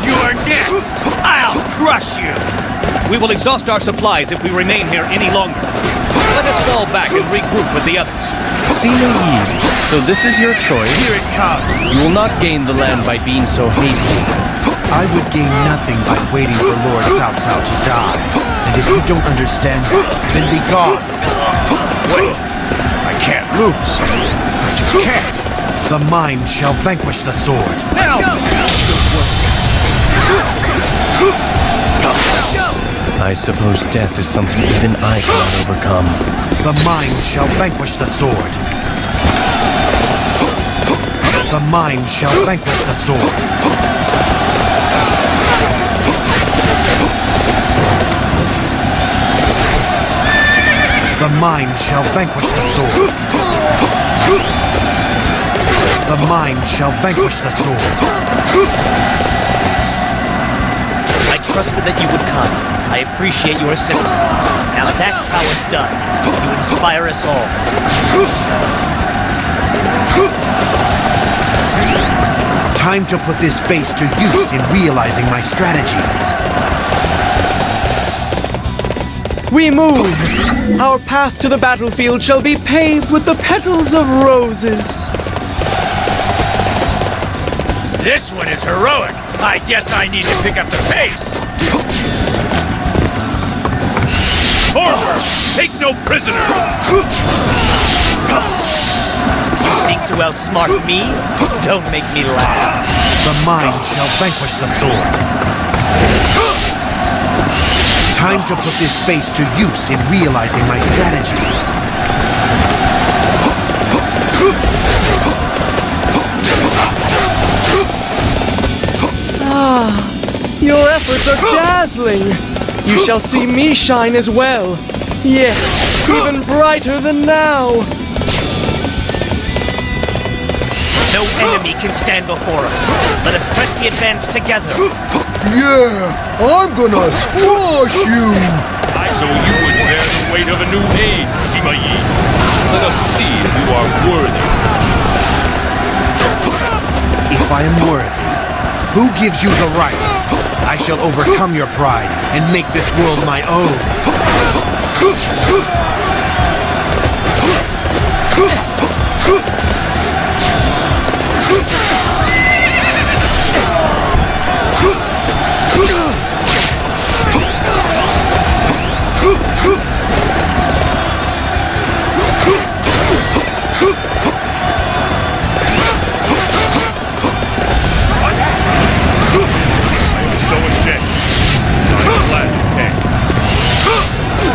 you're next! I'll crush you! We will exhaust our supplies if we remain here any longer. Let us fall back and regroup with the others. Sima Yi, so this is your choice? Here it comes! You will not gain the land by being so hasty. I would gain nothing by waiting for Lord Cao Cao to die. And if you don't understand that, then be gone. Wait! I can't lose. I just can't. The mind shall vanquish the sword. Now! I suppose death is something even I cannot overcome. The mind shall vanquish the sword. The mind shall vanquish the sword. The mind shall vanquish the sword. The mind shall vanquish the sword. I trusted that you would come. I appreciate your assistance. Now that's how it's done. You inspire us all. Time to put this base to use in realizing my strategies. We move! Our path to the battlefield shall be paved with the petals of roses. This one is heroic. I guess I need to pick up the pace. Forward! Take no prisoners! You think to outsmart me? Don't make me laugh. The mind shall vanquish the sword. Time to put this base to use in realizing my strategies. Your efforts are dazzling. You shall see me shine as well. Yes, even brighter than now. No enemy can stand before us. Let us press the advance together. Yeah, I'm gonna squash you! So you would bear the weight of a new age, Sima Yi. Let us see if you are worthy. If I am worthy, who gives you the right? I shall overcome your pride and make this world my own.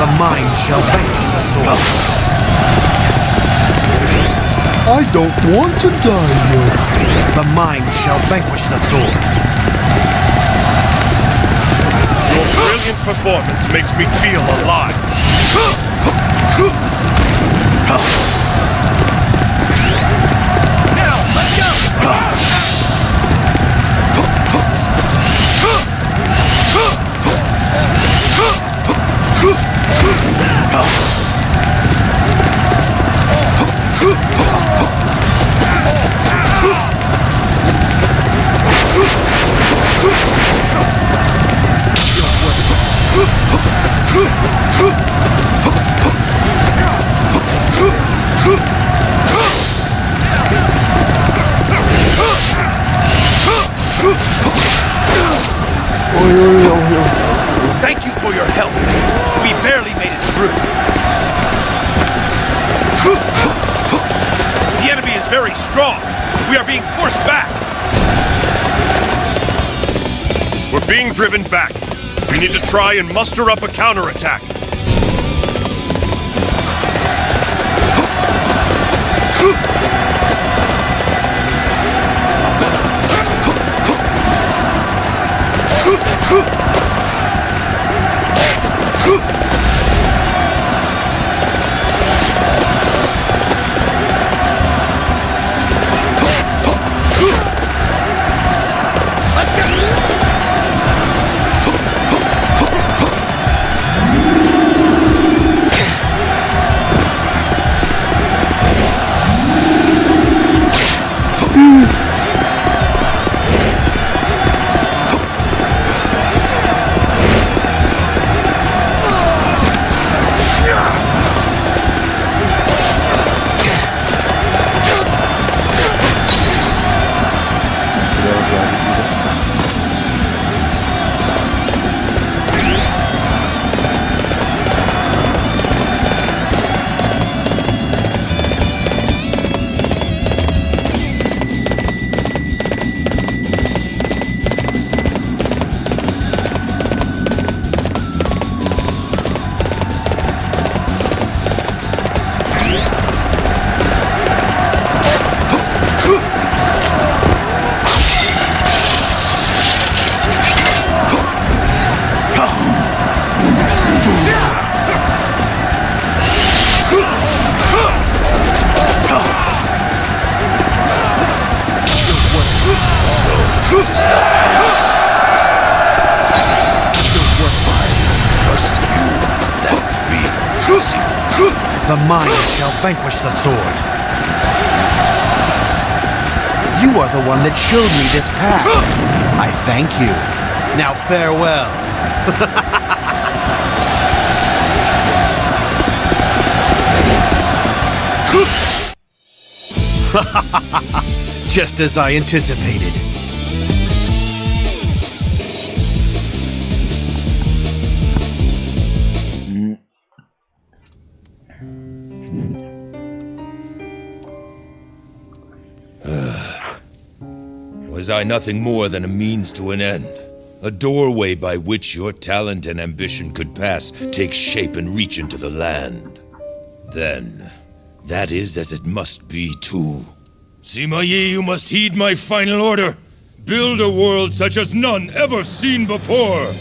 The mind shall vanquish the sword. I don't want to die yet. The mind shall vanquish the sword. Your brilliant performance makes me feel alive. Now, let's go! Thank you for your help. We barely made it through. The enemy is very strong. We are being forced back. We're being driven back. We need to try and muster up a counterattack. The mind shall vanquish the sword. You are the one that showed me this path. I thank you. Now farewell. Just as I anticipated. Was I nothing more than a means to an end? A doorway by which your talent and ambition could pass, take shape and reach into the land? Then, that is as it must be too. Sima Yi, you must heed my final order. Build a world such as none ever seen before.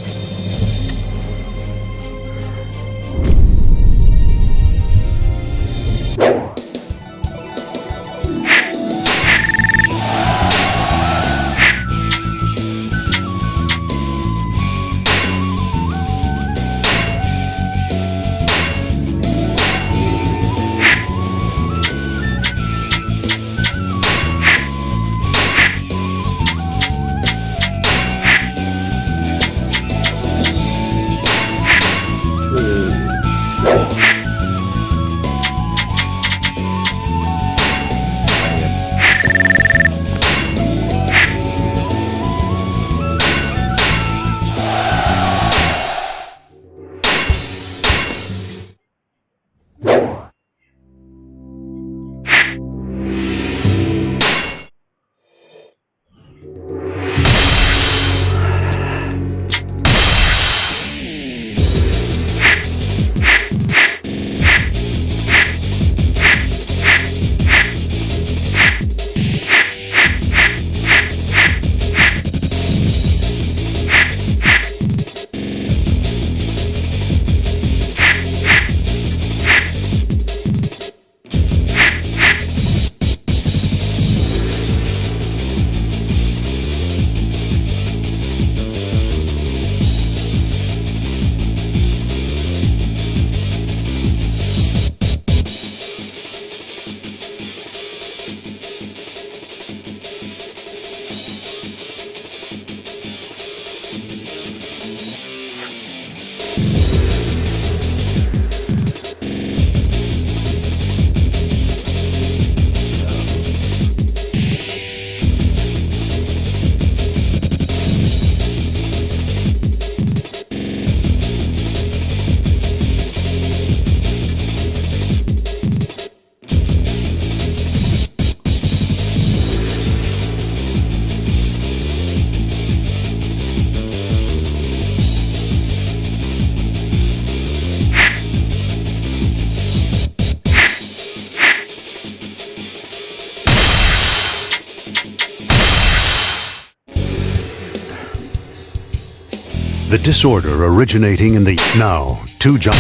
The disorder originating in the now two giant.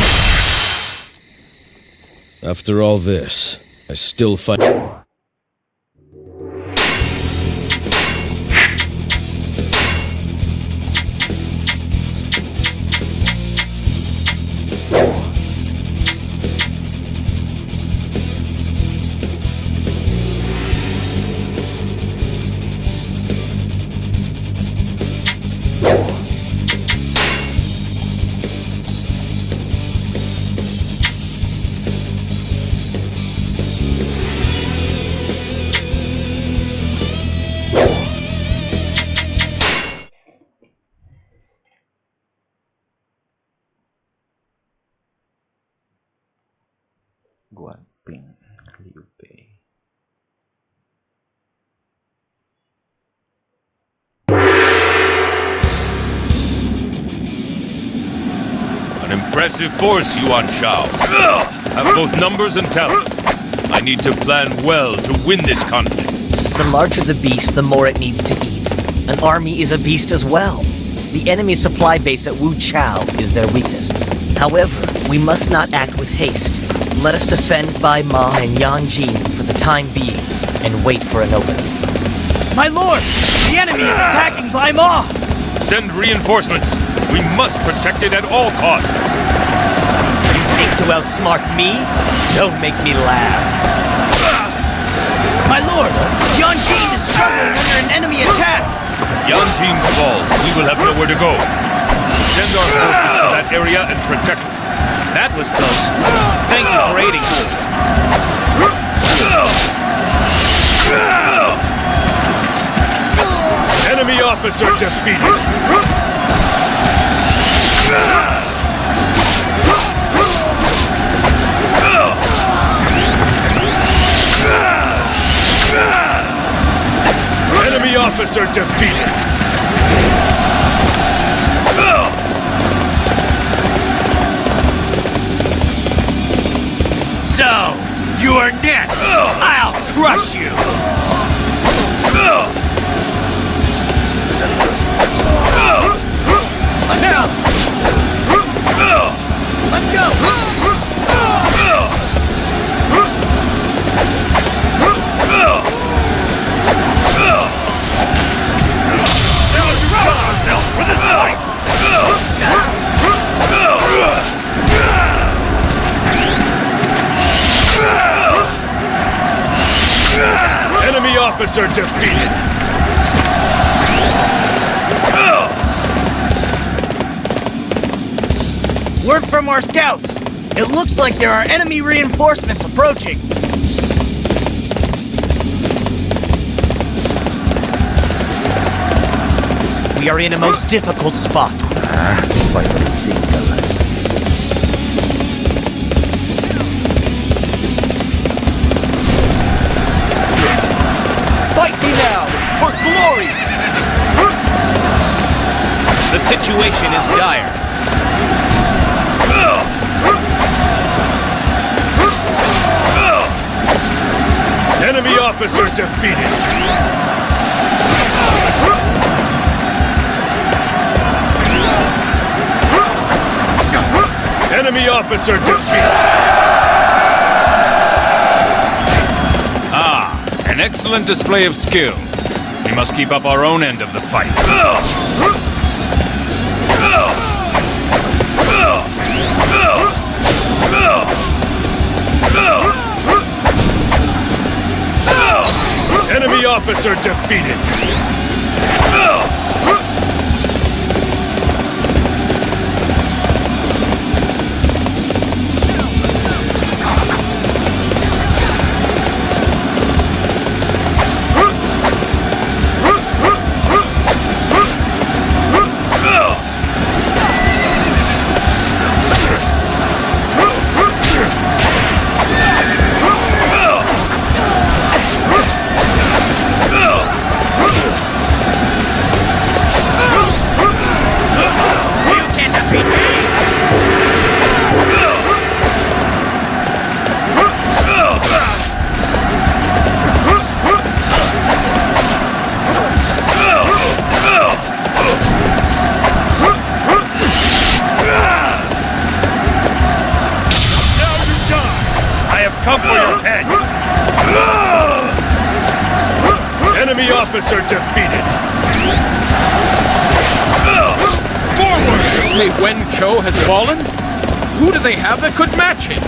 After all this, I still fight. An impressive force, Yuan Shao. Have both numbers and talent. I need to plan well to win this conflict. The larger the beast, the more it needs to eat. An army is a beast as well. The enemy supply base at Wu Chao is their weakness. However, we must not act with haste. Let us defend Bai Ma and Yanjin for the time being, and wait for an opening. My lord! The enemy is attacking Bai Ma! Send reinforcements. We must protect it at all costs. You think to outsmart me? Don't make me laugh. My lord! Yanjin is struggling under an enemy attack! Yanjin falls. We will have nowhere to go. Send our forces to that area and protect it. That was close. Thank you for aiding us. Enemy officer defeated. Enemy officer defeated. So, you are next! I'll crush you! Now! Let's go! Now let's prepare ourselves for this fight! Enemy officer defeated! Word from our scouts! It looks like there are enemy reinforcements approaching! We are in a most difficult spot. Fight me now, for glory! The situation is dire. Enemy officer defeated! Enemy officer defeated! Ah, an excellent display of skill. We must keep up our own end of the fight. Enemy officer defeated! come for your head! Enemy officer defeated. Forward! You say Wen Chou has fallen? Who do they have that could match him?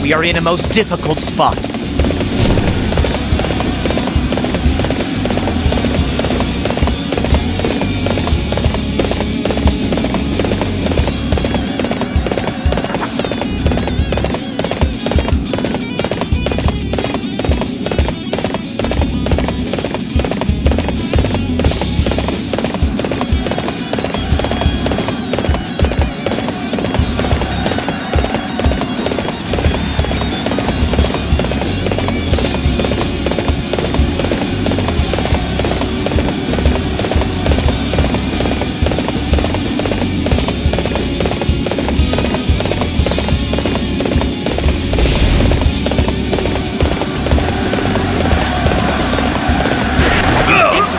We are in a most difficult spot.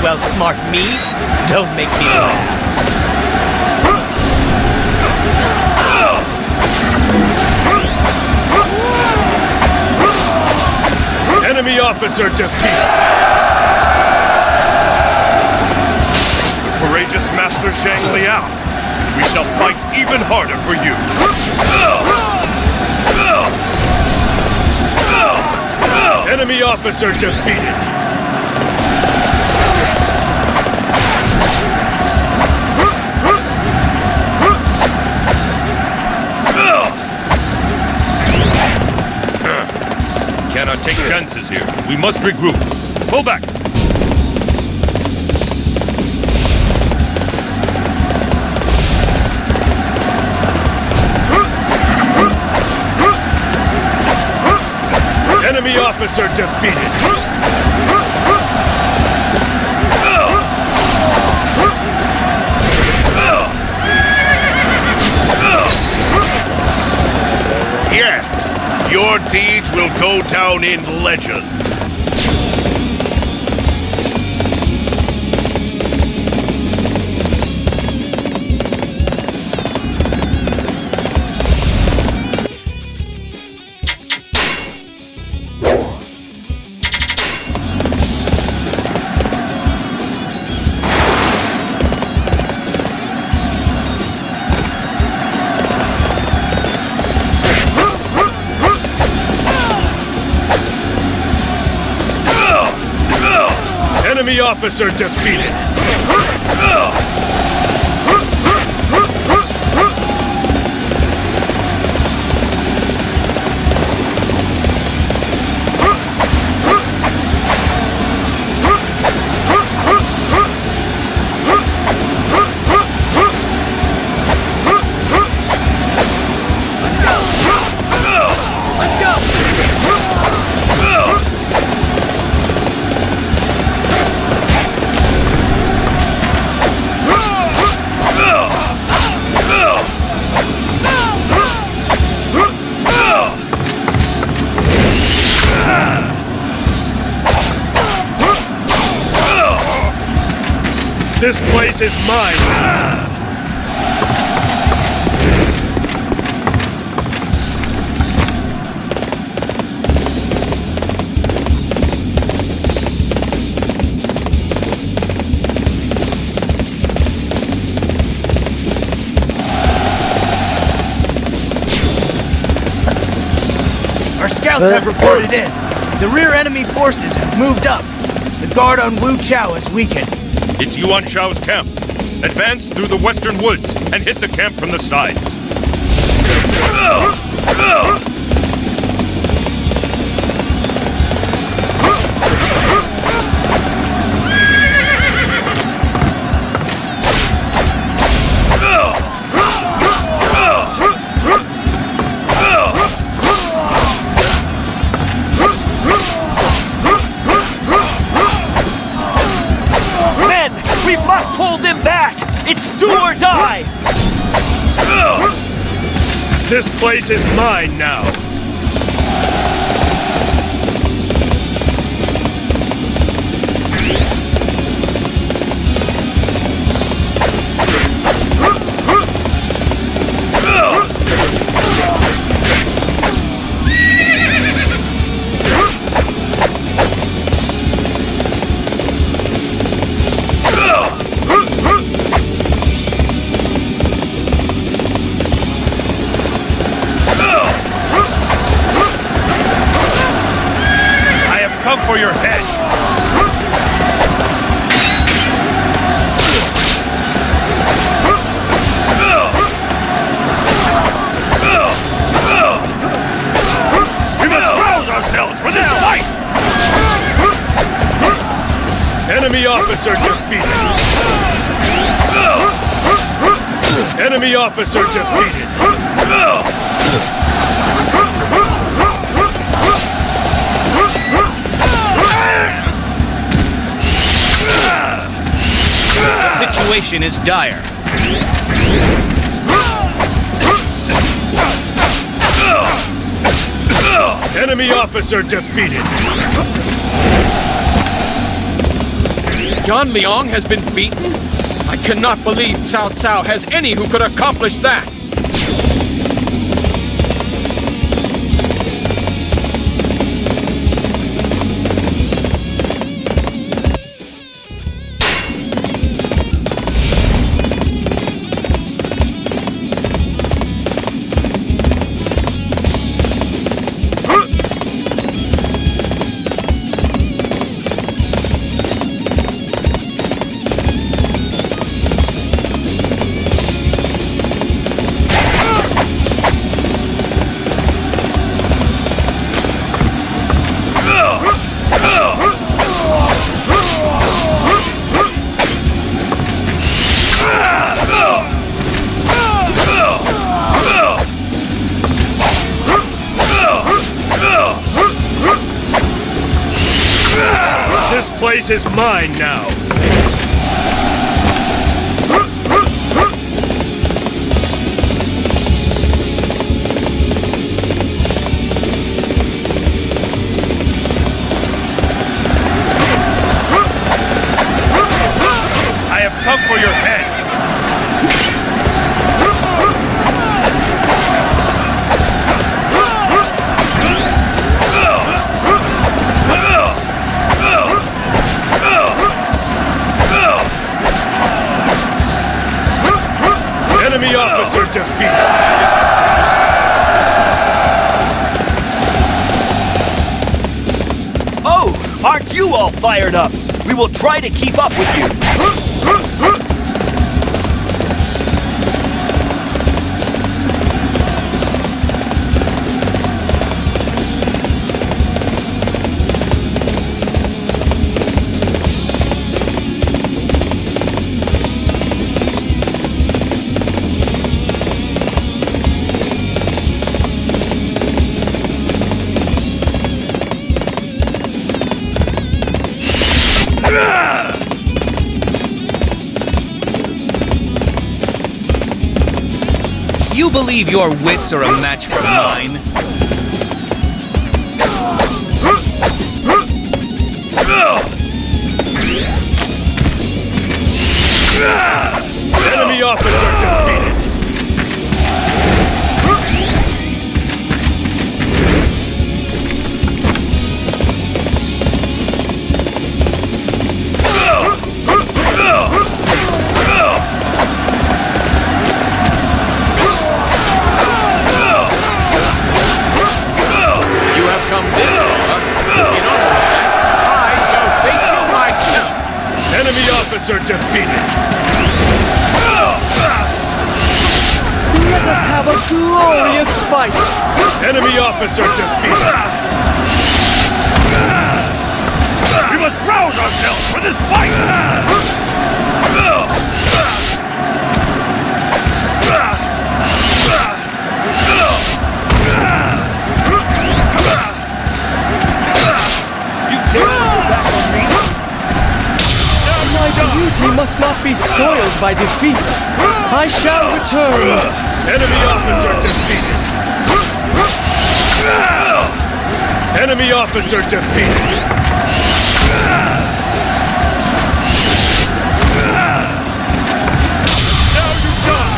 Outsmart me? Don't make me laugh. Enemy officer defeated. The courageous Master Zhang Liao. We shall fight even harder for you. Enemy officer defeated. Cannot take chances here. We must regroup. Pull back. Enemy officer defeated. Yes! Your deeds will go down in legend. Enemy officer defeated. This place is mine! Our scouts have reported in. The rear enemy forces have moved up. The guard on Wu Chao has weakened. It's Yuan Shao's camp. Advance through the western woods and hit the camp from the sides. It's do or die! This place is mine now! officer defeated! Enemy officer defeated! The situation is dire. Enemy officer defeated! Yan Liang has been beaten? I cannot believe Cao Cao has any who could accomplish that! This place is mine now! I have come for your head! Enemy officer defeated! Oh, aren't you all fired up? We will try to keep up with you. You believe your wits are a match for mine? Enemy officer defeated! Enemy officer defeated! Let us have a glorious fight! Enemy officer defeated! We must rouse ourselves for this fight! You dare to go back on me? My beauty must not be soiled by defeat. I shall return. Enemy officer defeated. Enemy officer defeated. Now you die.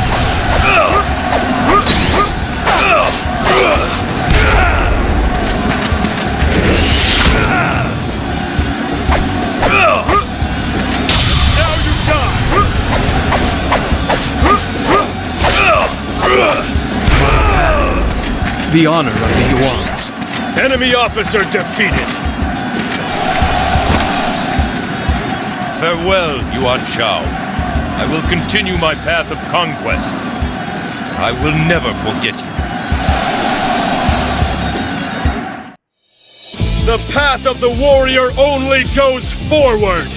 The honor of the Yuans. Enemy officer defeated. Farewell, Yuan Shao. I will continue my path of conquest. I will never forget you. The path of the warrior only goes forward!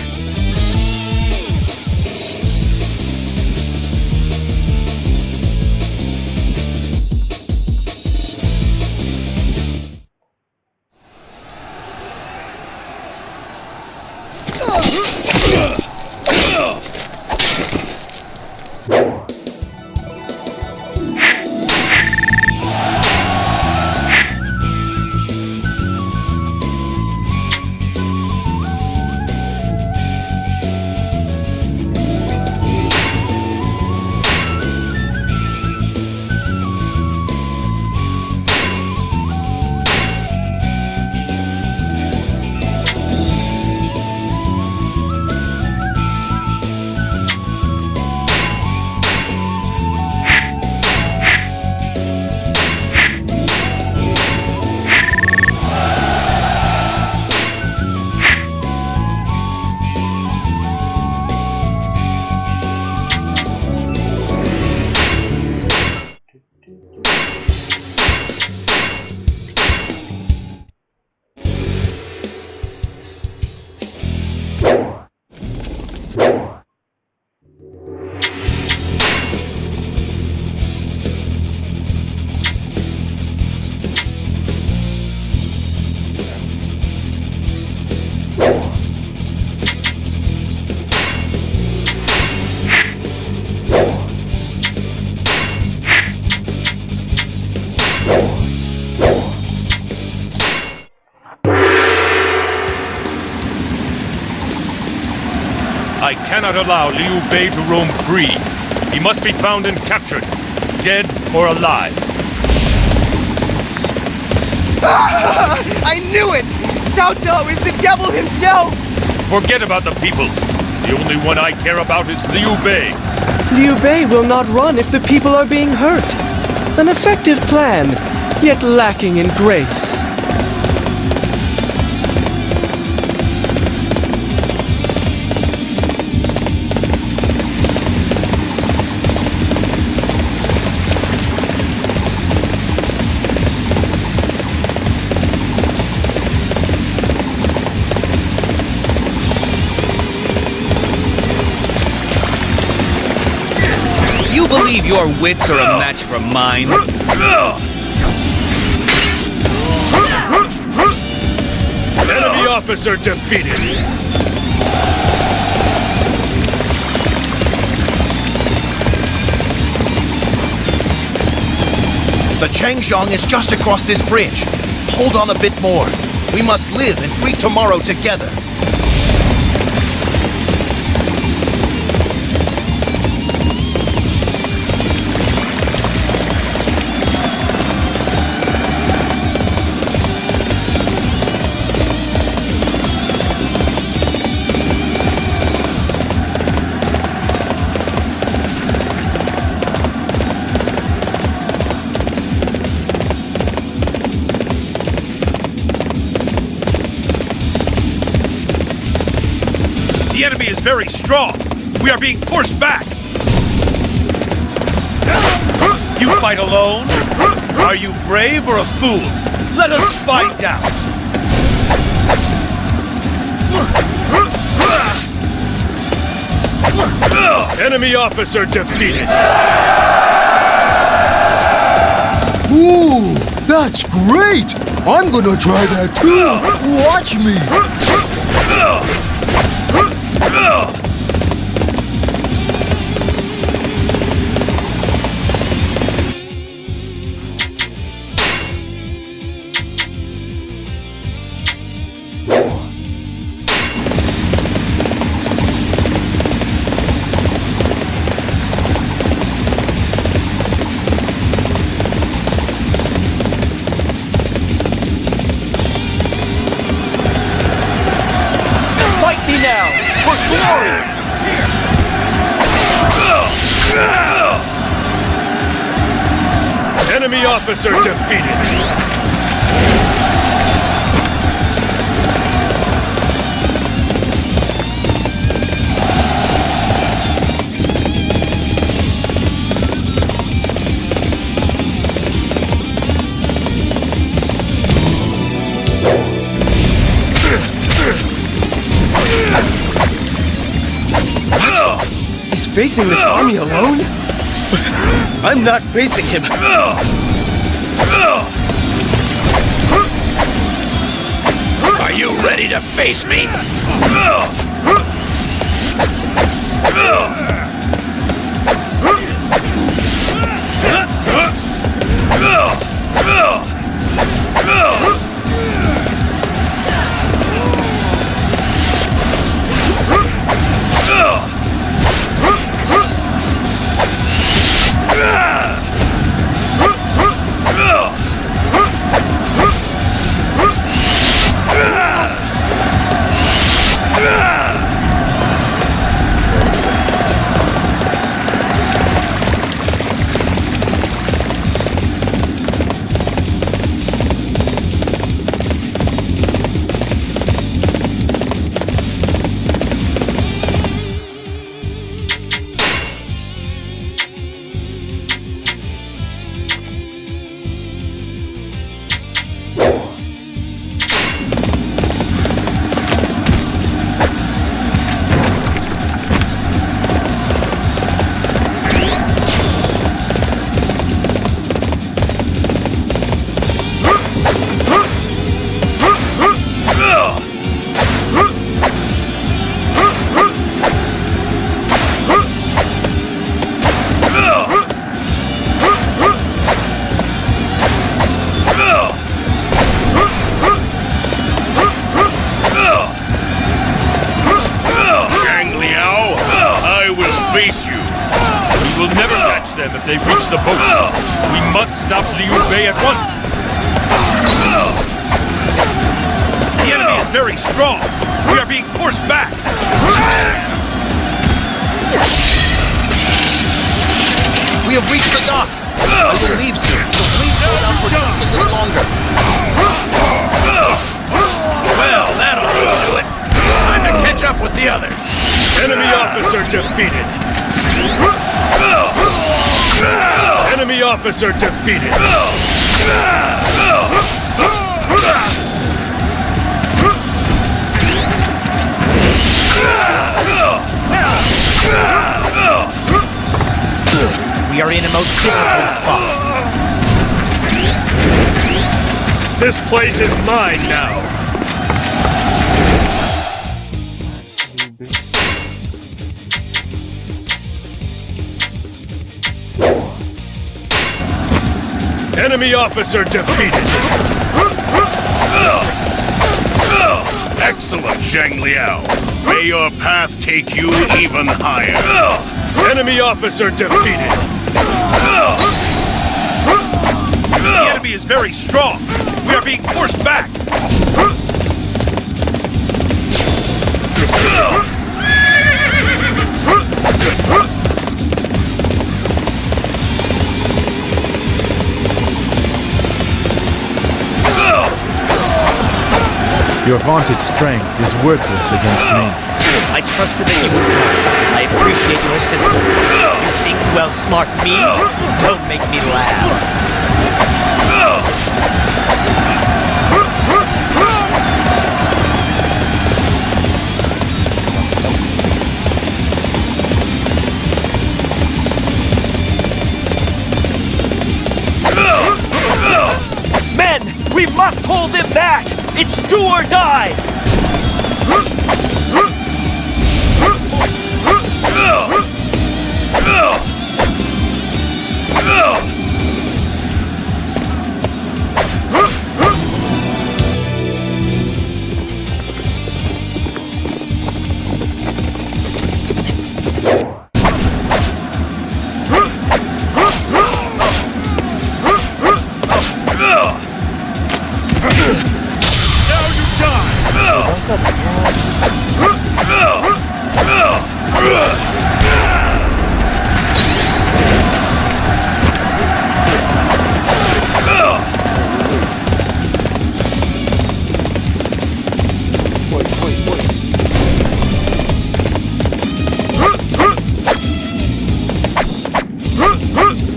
cannot allow Liu Bei to roam free. He must be found and captured, dead or alive. I knew it! Cao Cao is the devil himself! Forget about the people. The only one I care about is Liu Bei. Liu Bei will not run if the people are being hurt. An effective plan, yet lacking in grace. You believe your wits are a match for mine? Enemy officer defeated. The Changjiang is just across this bridge. Hold on a bit more. We must live and greet tomorrow together. The enemy is very strong. We are being forced back. You fight alone? Are you brave or a fool? Let us find out. Enemy officer defeated. Ooh, that's great! I'm gonna try that too! Watch me! Fight me now, for glory! Enemy officer defeated. He's facing this army alone? I'm not facing him. Are you ready to face me? miss you! We will never catch them if they reach the boats. We must stop Liu Bei at once! The enemy is very strong. We are being forced back. We have reached the docks. I will leave soon, so please hold out for just a little longer. Well, that'll do it. Time to catch up with the others. Enemy officer defeated. Enemy officer defeated. We are in a most difficult spot. This place is mine now. Enemy officer defeated. Excellent, Zhang Liao. May your path take you even higher. Enemy officer defeated. The enemy is very strong. We are being forced back. Your vaunted strength is worthless against me. I trusted that you would come. I appreciate your assistance. You think to outsmart me? Don't make me laugh. Men! We must hold them back! It's do or die!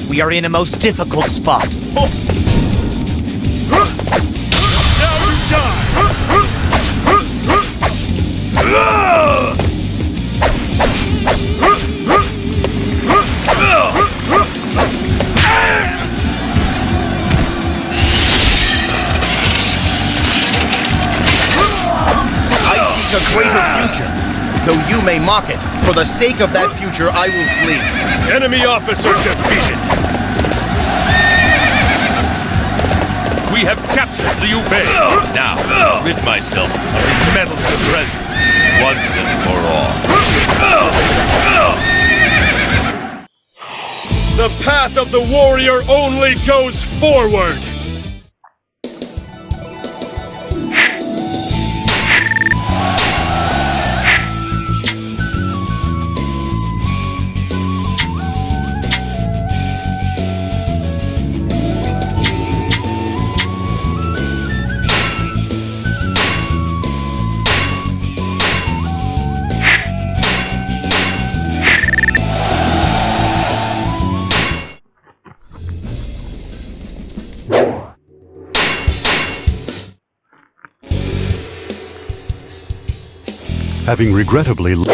We are in a most difficult spot. Now you die! I seek a greater future. Though you may mock it, for the sake of that future, I will flee. Enemy officer defeated. We have captured Liu Bei. Now, rid myself of his meddlesome presence once and for all. The path of the warrior only goes forward. Having regrettably Let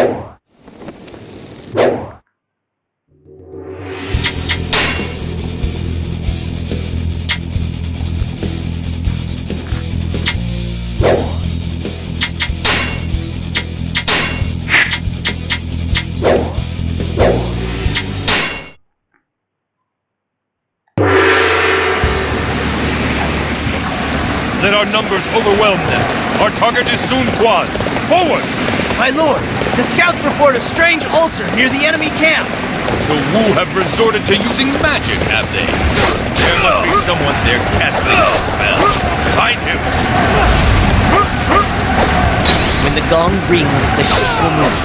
our numbers overwhelm them. Our target is Sun Quan. Forward! My lord, The scouts report a strange altar near the enemy camp. So Wu have resorted to using magic, have they? There must be someone there casting a spell. Find him! When the gong rings, the ships will move.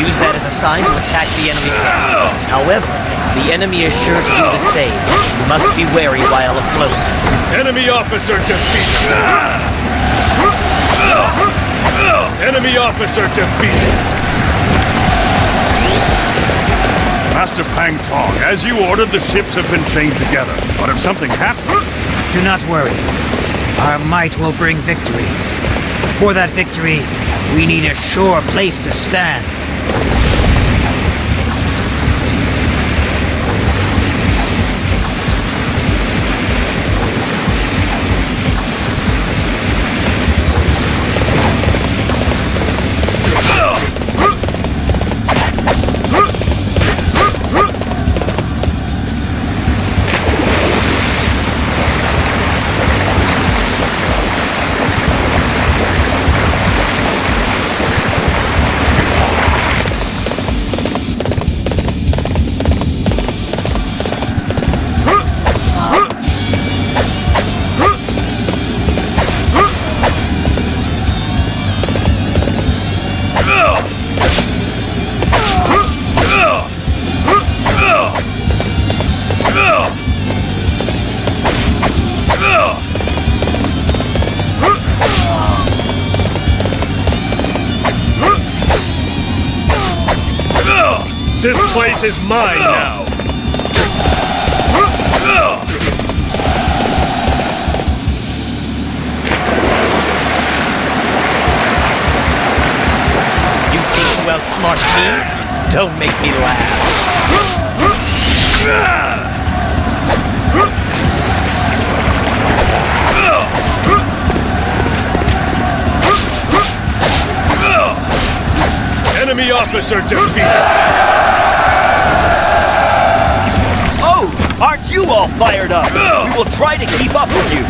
Use that as a sign to attack the enemy camp. However, the enemy is sure to do the same. You must be wary while afloat. Enemy officer defeated! Enemy officer defeated! Master Pang Tong, as you ordered, the ships have been chained together. But if something happens... Do not worry. Our might will bring victory. But for that victory, we need a sure place to stand. This place is mine now! You think to outsmart me? Don't make me laugh. Enemy officer defeated! Oh! Aren't you all fired up? We will try to keep up with you.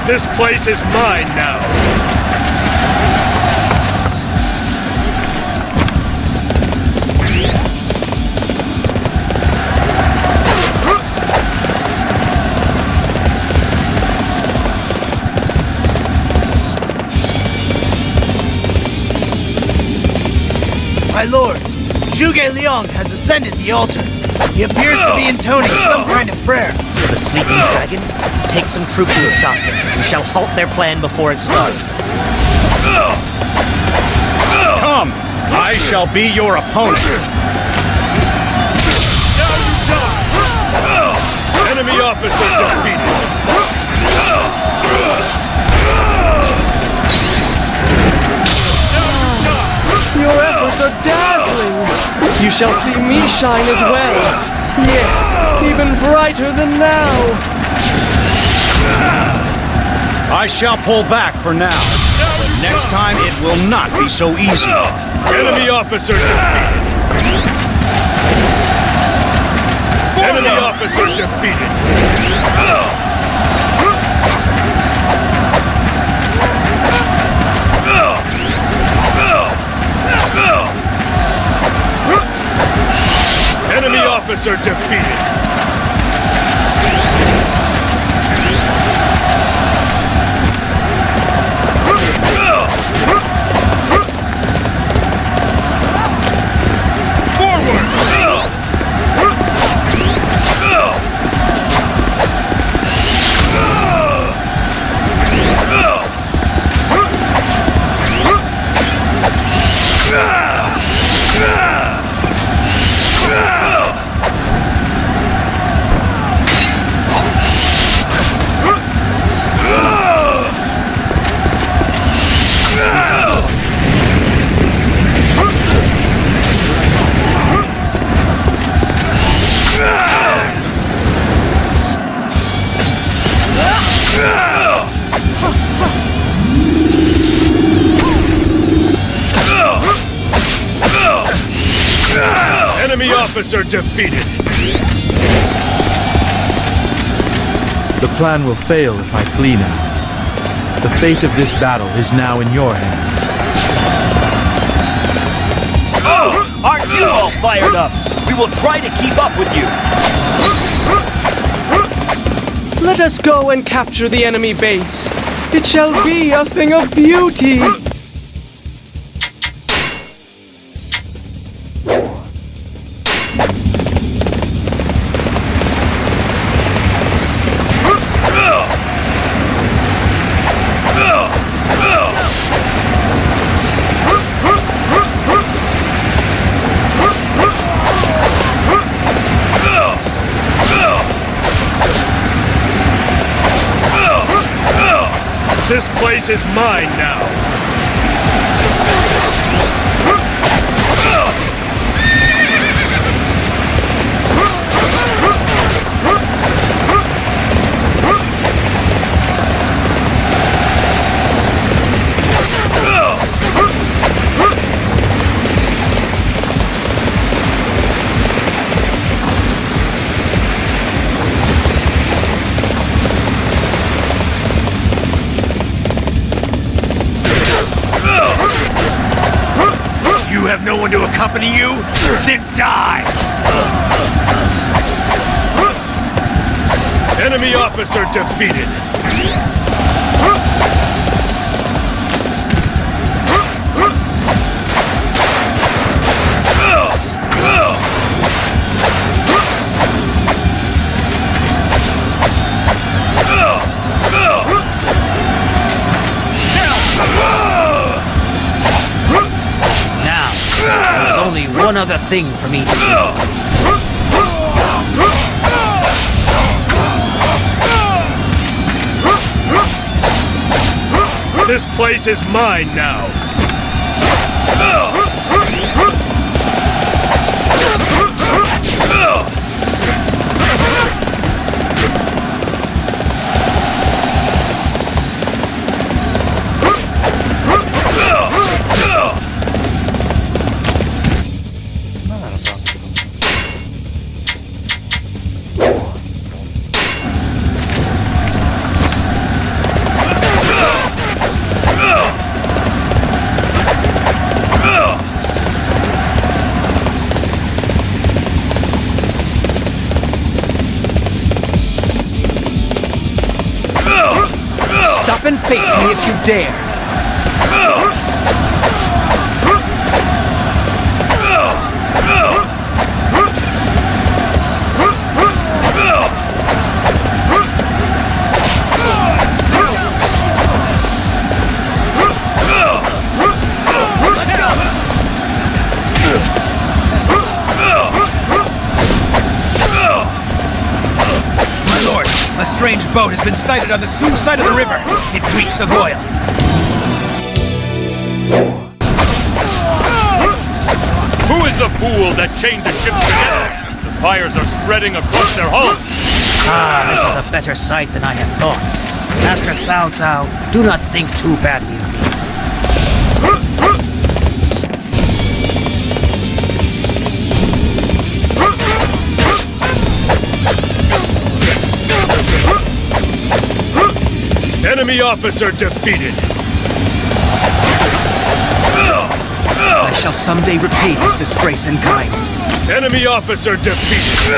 This place is mine now! My lord, Zhuge Liang has ascended the altar. He appears to be intoning some kind of prayer. The sleeping dragon? Take some troops and stop him. We shall halt their plan before it starts. Come! I shall be your opponent! Now you die! Enemy officer defeated! Your efforts are dazzling. You shall see me shine as well. Yes, even brighter than now. I shall pull back for now. But next time it will not be so easy. Enemy officer defeated! Enemy officer defeated! Enemy officer defeated! officer defeated! The plan will fail if I flee now. The fate of this battle is now in your hands. Oh! Aren't you all fired up? We will try to keep up with you. Let us go and capture the enemy base. It shall be a thing of beauty. This place is mine now! You have no one to accompany you? Then die! Enemy officer defeated! Only one other thing for me to do. This place is mine now! Stop and face me if you dare! A strange boat has been sighted on the Sioux side of the river. It reeks of oil. Who is the fool that chained the ships together? The fires are spreading across their hulls. This is a better sight than I had thought. Master Cao Cao, do not think too badly of me. Enemy officer defeated! I shall someday repay this disgrace in kind. Enemy officer defeated!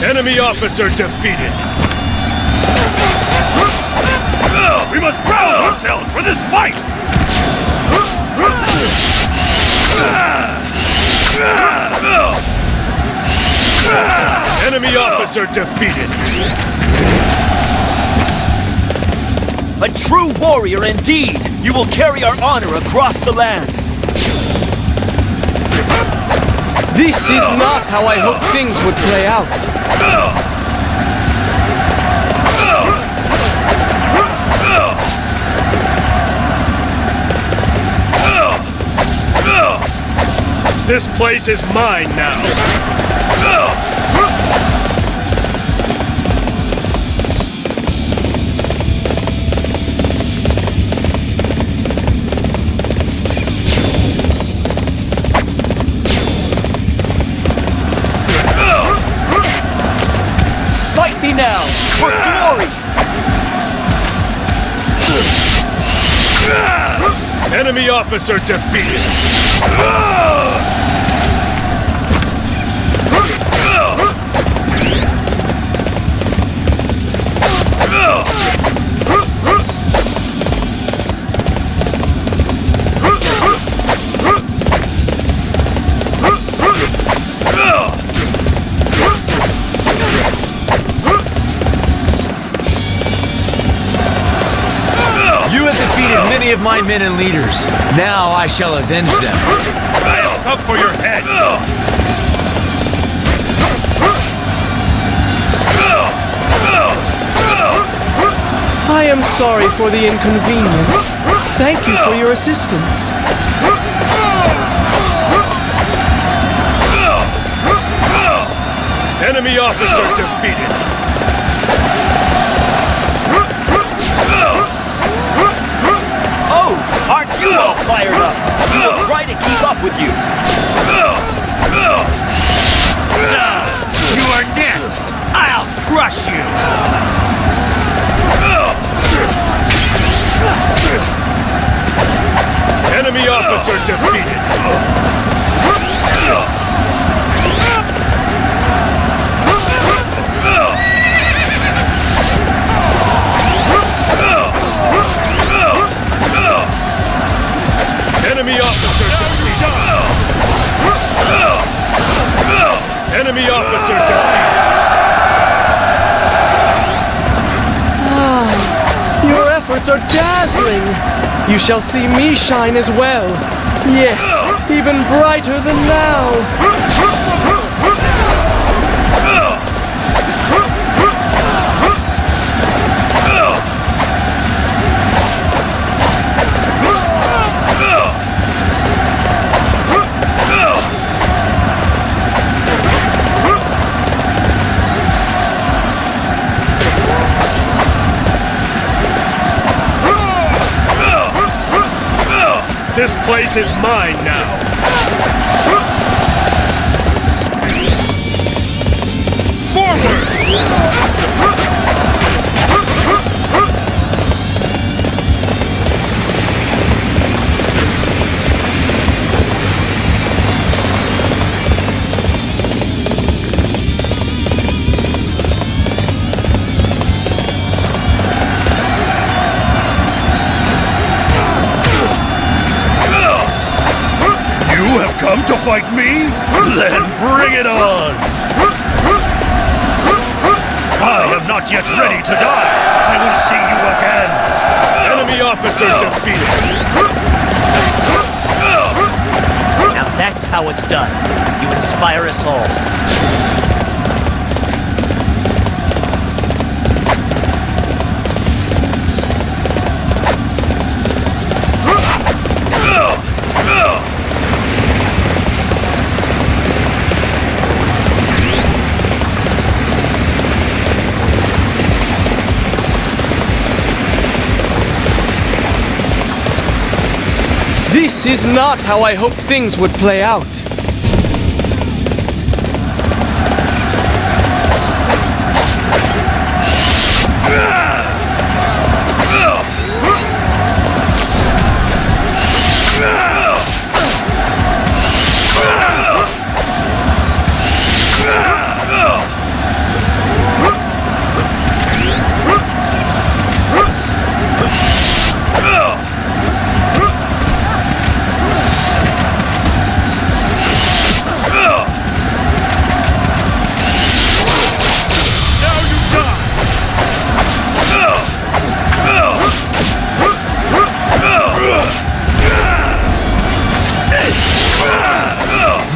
Enemy officer defeated! We must rouse ourselves for this fight! Enemy officer defeated! A true warrior indeed! You will carry our honor across the land! This is not how I hoped things would play out. This place is mine now! Enemy officer defeated. You have defeated many of my men and leaders. Now I shall avenge them. I'll come for your head. I am sorry for the inconvenience. Thank you for your assistance. Enemy officer defeated. Oh, aren't you all fired up? We will try to keep up with you. So, you are next. I'll crush you. Enemy officer defeated. Enemy officer defeated. Enemy officer defeated. Your efforts are dazzling. You shall see me shine as well. Yes, even brighter than now. This place is mine now. You have come to fight me? Then bring it on! I am not yet ready to die. I will see you again. Enemy officer defeated. Now that's how it's done. You inspire us all. This is not how I hoped things would play out.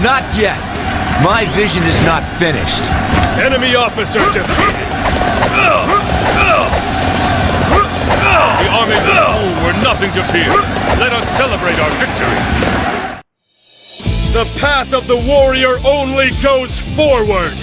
Not yet. My vision is not finished. Enemy officer defeated. The armies of Wu were nothing to fear. Let us celebrate our victory. The path of the warrior only goes forward.